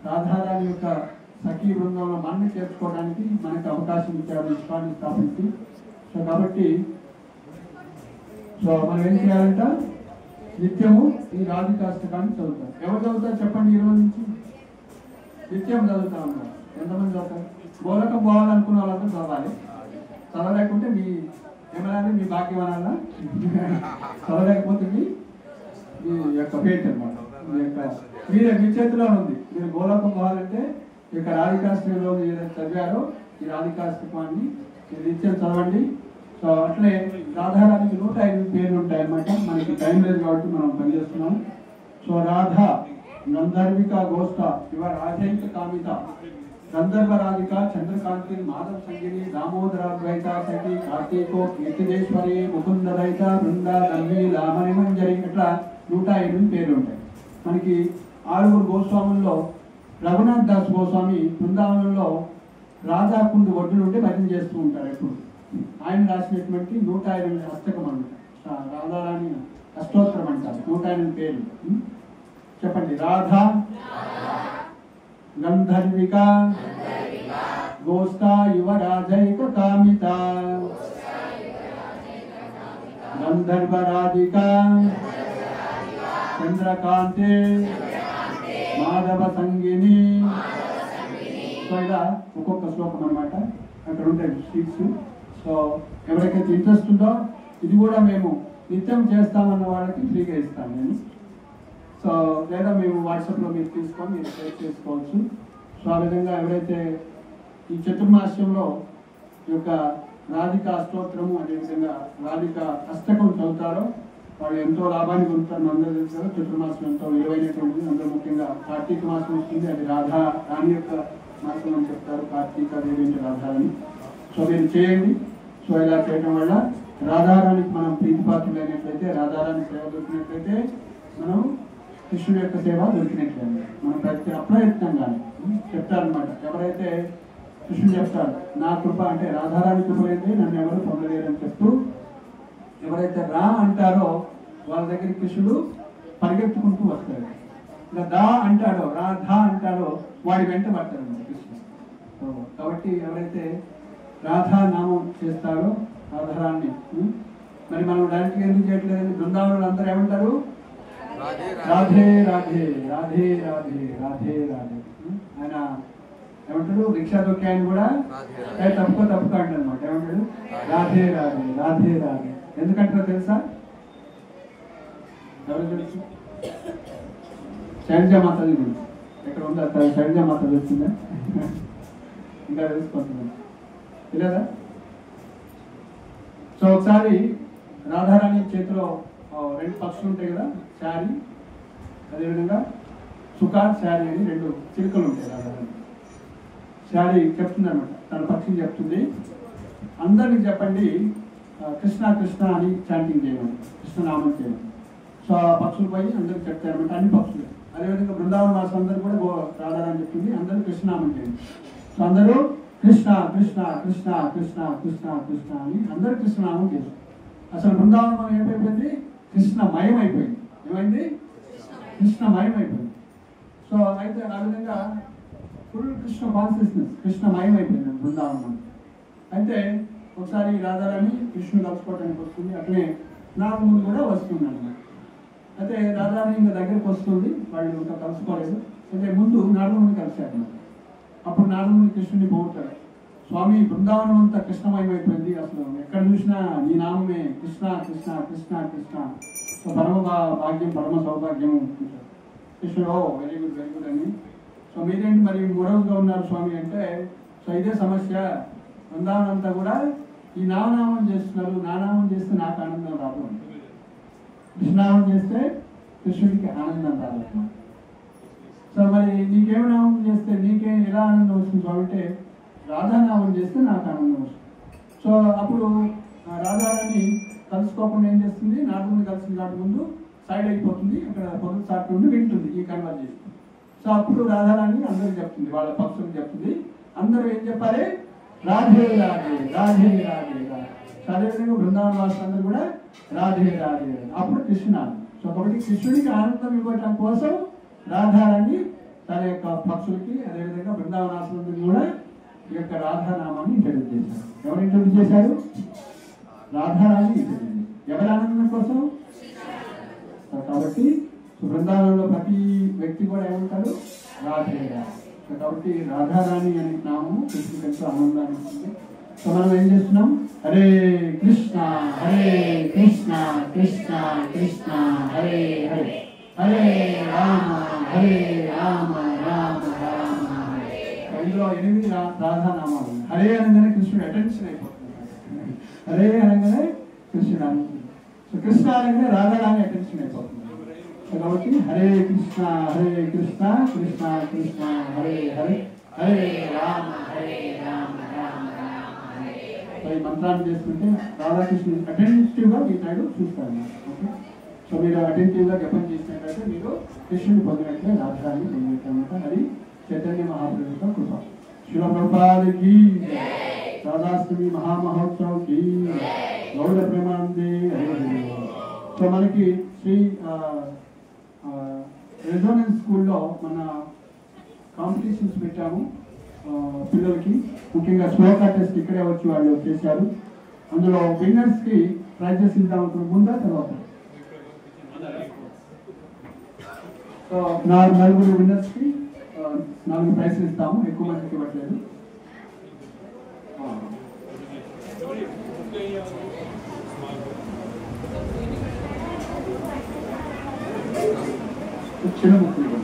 Speaker 1: రాధారాణి యొక్క సఖీ బృందంలో మనల్ని చేర్చుకోవడానికి మనకు అవకాశం ఇచ్చారు విశ్వాన్ని స్థాపించి సో కాబట్టి సో మనం ఏం చేయాలంట నిత్యము ఈ రాధికాష్టకాన్ని చదువుతారు ఎవరు చదువుతారు చెప్పండి ఈ రోజు నుంచి నిత్యం చదువుతా ఉన్నారు ఎంతమంది చదువుతారు గోలకం పోవాలనుకున్న వాళ్ళందరూ చదవాలి చదవలేకుంటే మీ ఏమన్నా మీ భాగ్యం అనాలా చదవలేకపోతే మీ యొక్క పేట్ అనమాట మీ చేతిలో ఉంది మీరు గోలోకం పోవాలంటే ఈ యొక్క రాధికాష్టకంలో ఏదైతే చదివారో ఈ రాధికాష్టకాన్ని మీరు నిత్యం చదవండి సో అట్లే రాధారానికి 105 పేర్లు ఉంటాయి అన్నమాట మనకి టైం లేదు కాబట్టి మనం పనిచేస్తున్నాం సో రాధా గంధర్విక గోష్ఠ ఇవ రాజైక కామిత గంధర్వ రాధిక చంద్రకాంతి మాధవ్ సంగిని దామోదరాద్వైత సఖి కార్తీకో కీర్తిదేశ్వరి ముకుందరైత బృంద గంభీ లామణి మంజరి ఇట్లా 108 పేర్లు ఉంటాయి మనకి 6 గోస్వాముల్లో రఘునాథ్ దాస్ గోస్వామి బృందావనంలో రాధాకుండు ఒడ్డు నుండి భజన చేస్తూ ఉంటారు ఎప్పుడు ఆయన రాసినటువంటి 108 అష్టకం అన్నమాట. రాధారాణి అష్టోత్తరం అంటారు. 108 పేర్లు చెప్పండి. రాధా, గంధర్విక, గోస్తా యువరాజైక కామిత, గంధర్వరాధిక, చంద్రకాంతే, మాధవ సంగిని. సో ఇలా ఒక్కొక్క శ్లోకం అనమాట. అక్కడ ఉంటాయి స్ట్రీట్స్. సో ఎవరికైతే ఇంట్రెస్ట్ ఉందో ఇది కూడా మేము నిత్యం చేస్తామన్న వాళ్ళకి ఫ్రీగా ఇస్తాను నేను. సో లేదా మేము వాట్సాప్లో మీరు తీసుకొని మీరు షేర్ చేసుకోవచ్చు. సో ఆ విధంగా ఎవరైతే ఈ చతుర్మాస్యంలో ఈ యొక్క రాధిక అష్టోత్తరము అదేవిధంగా రాధిక అష్టకం చదువుతారో వాళ్ళు ఎంతో లాభాన్ని పొందుతారు. అందరూ తెలుస్తారు చతుర్మాసం ఎంతో విలువైనటువంటిది. అందరూ ముఖ్యంగా కార్తీక మాసం వస్తుంది, అది రాధా రాణి యొక్క మాసం అని చెప్తారు. కార్తీక దేవి అంటే రాధారాణి. సో మీరు చేయండి. సో ఇలా చేయడం వల్ల రాధారానికి మనం ప్రీతిపాత్రులు అయినట్లయితే, రాధారాణి సేవ దొరికినట్లయితే మనం కృష్ణుడి యొక్క సేవ దొరికినట్లయితే మనం ప్రతి అప్రయత్నంగానే చెప్తారనమాట. ఎవరైతే కృష్ణుడు చెప్తారు నా కృప అంటే రాధారాణి కృప అయితే నన్ను ఎవరు పొందలేరని చెప్తూ ఎవరైతే రా అంటారో వాళ్ళ దగ్గర కృష్ణుడు పరిగెత్తుకుంటూ వస్తాడు. ఇంకా దా అంటాడో రాధా అంటాడో వాడి వెంట పడతాడు కృష్ణుడు. కాబట్టి ఎవరైతే రాధా నామం చేస్తాడో రాధారాన్ని, మరి మనం డైరెక్ట్గా ఎందుకు చేయట్లేదని బృందావనంలో అందరూ ఏమంటారు? రాధే రాధే రాధే రాధే రాధే రాధే. ఆయన ఏమంటాడు? రిక్షా దొక్కి ఆయన కూడా తప్పుకో అంటాడు అనమాట. ఏమంటాడు? రాధే రాధే రాధే రాధే. ఎందుకంటారో తెలుసా? ఎవరు తెలుసు? శైలజా మాతది గురించి ఎక్కడ ఉందా? శైలజా మాతది వచ్చిందా? ఇంకా తెలుసుకుంటున్నాను తెలియదా? సో ఒకసారి రాధారాణి చేతిలో 2 పక్షులు ఉంటాయి కదా, శారీ అదేవిధంగా సుకార్ శారీ అని 2 చిలుకలు ఉంటాయి. రాధారాణి శారీ చెప్తుంది అనమాట, తన పక్షిని చెప్తుంది అందరికి చెప్పండి కృష్ణ కృష్ణ అని చాంటింగ్ చేయమని, కృష్ణనామం చేయమని. సో ఆ పక్షులు పోయి అందరికి చెప్తారనమాట, అన్ని పక్షులు. అదేవిధంగా బృందావన వాసు అందరూ కూడా రాధారాణి చెప్తుంది అందరూ కృష్ణనామం చేయండి. సో అందరూ కృష్ణ కృష్ణ కృష్ణ కృష్ణ కృష్ణ కృష్ణ అని అందరూ కృష్ణనామం చేస్తారు. అసలు బృందావనం ఏమైపోయింది? కృష్ణమయం అయిపోయింది. ఏమైంది? కృష్ణమయం అయిపోయింది. సో అయితే ఆ విధంగా ఫుల్ కృష్ణ కాన్షియస్నెస్, కృష్ణమయం అయిపోయింది బృందావనం. అయితే ఒకసారి రాధారాణి కృష్ణుడు కలుసుకోవడానికి వస్తుంది, అట్లనే నారదుడు కూడా వస్తుంది అన్నమాట. అయితే రాధారాణి ఇంకా దగ్గరికి వస్తుంది, వాళ్ళు ఇంకా కలుసుకోలేదు. అయితే ముందు నారదుని కలిశారు. అప్పుడు నారదుని కృష్ణుని పోతాడు, స్వామి బృందావనం అంతా కృష్ణమయం అయిపోయింది, అసలు ఎక్కడ చూసినా నీ నామమే కృష్ణ కృష్ణ కృష్ణ కృష్ణ. సో పరమ భాగ్యం పరమ సౌభాగ్యం. కృష్ణుడు వెరీ గుడ్ అని. సో మీరేంటి మరి మూడవగా ఉన్నారు స్వామి అంటే, సో ఇదే సమస్య, బృందావనం అంతా కూడా ఈ నామనామం చేస్తున్నారు, నానామం చేస్తే నాకు ఆనందం రాదు, కృష్ణనామం చేస్తే కృష్ణుడికి ఆనందం రాదు. సో మరి నీకేం నామం చేస్తే నీకే ఎలా ఆనందం వస్తుంది స్వామి అంటే, రాధానామం చేస్తే నాకు ఆనందం వస్తుంది. సో అప్పుడు రాధారాణి కలుసుకోకుండా ఏం చేస్తుంది, నారదుని కలిసిన కాటి ముందు సైడ్ అయిపోతుంది, అక్కడ పొద్దు చాటు నుండి వింటుంది ఈ కన్వర్జేషన్. సో అప్పుడు రాధారాణి అందరికి చెప్తుంది, వాళ్ళ పక్షులకు చెప్తుంది, అందరూ ఏం చెప్పాలి? రాధే రాధే రాధే రాధే రాధే. అదేవిధంగా బృందావన వాసులు అందరూ కూడా రాధే రాధే. అప్పుడు కృష్ణనామం. సో కాబట్టి కృష్ణుడికి ఆనందం ఇవ్వటం కోసం రాధారాణి తన యొక్క పక్షులకి అదేవిధంగా బృందావనాసులందరికీ కూడా ఈ యొక్క రాధానామాన్ని ఇంట్రడ్యూస్ చేశారు. ఎవరు ఇంట్రడ్యూస్ చేశారు? రాధారాణి ఇంట్రడ్యూస్ చేశారు. ఎవరి ఆనందం కోసం? కాబట్టి బృందావనంలో ప్రతి వ్యక్తి కూడా ఏమంటారు? రాధే రాధే. కాబట్టి రాధారాణి అనే నామము కృష్ణుడికి ఎంతో ఆనందాన్ని ఇస్తుంది. సో మనం ఏం చేస్తున్నాం? హరే కృష్ణ కృష్ణ కృష్ణ కృష్ణ హరే హరే, హరే రామ రామ రామ హరే. ఇందులో 8 రాధానామాలు. హరే అనగానే కృష్ణుడు అటెన్షన్ అయిపోతుంది, హరే అనగానే కృష్ణుడు ఆనందం. సో కృష్ణ అనగానే రాధారాణి అటెన్షన్ అయిపోతుంది. కాబట్టి హరే కృష్ణ కృష్ణ కృష్ణ హరే హరే, హరే రామ రామ రామ హరే. ఈ మంత్రాన్ని చేసుకుంటే రాధాకృష్ణ అటెంటివ్గా మీ సైడ్ చూస్తాను. ఓకే, సో మీరు అటెంటివ్గా జపం చేసినట్లయితే మీరు కృష్ణుని పొందినట్లే రాధారాణి పొందినట్లన్నమాట. అది చైతన్య మహాప్రభు యొక్క కృప. శిల ప్రభుపాదకి రాధాష్టమి మహామహోత్సవ్ కి గౌడ ప్రేమానందే. సో మనకి శ్రీ రెజోనెన్స్ స్కూల్లో మన కాంపిటీషన్స్ పెట్టాము పిల్లలకి, ముఖ్యంగా శ్లోక టెస్ట్ ఇక్కడే వచ్చి వాళ్ళు చేశారు. అందులో విన్నర్స్ కి ప్రైజెస్ ఇద్దాం ముందా తర్వాత. సో 4 విన్నర్స్ కి 4 ప్రైజెస్ ఇస్తాము, ఎక్కువ మందికి ఇవ్వట్లేదు. చిన్న ముక్కలు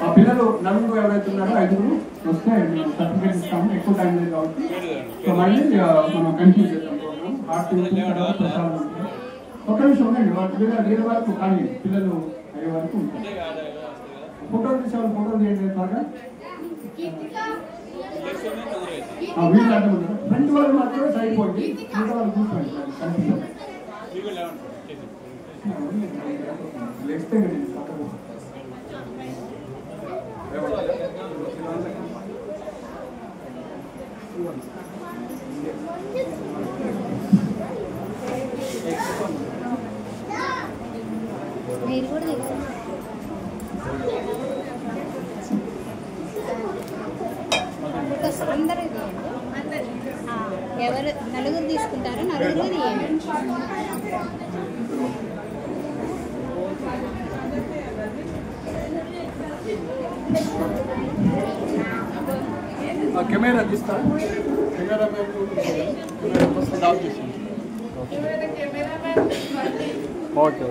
Speaker 1: ఆ పిల్లలు 4 ఎవరైతే ఉన్నారో 5 వస్తే సర్టిఫికేట్ ఇస్తాము, ఎక్కువ టైం లేదు కాబట్టి. సో మళ్ళీ మనం కంటిన్యూ చేద్దాం ప్రోగ్రామ్. ఒక నిమిషం ఉండండి, వీళ్ళ వరకు కానీ పిల్లలు అయ్యే వరకు ఉంటారు. ఫోటోలు తీసేవాళ్ళు ఫోటోలు చేయండి త్వరగా. వీళ్ళు అడ్డం ఉంటారు, ఫ్రంట్ వాళ్ళు మాత్రమే సరిపోండి, మిగతా వాళ్ళు కూర్చోండి కంటిన్యూ. లేస్తే
Speaker 3: మీరు కూడా అందరూ ఎవరు నలుగురు తీసుకుంటారో నలుగురు తీయండి.
Speaker 1: కెమెరా తీస్తాను, కెమెరా ఓకే.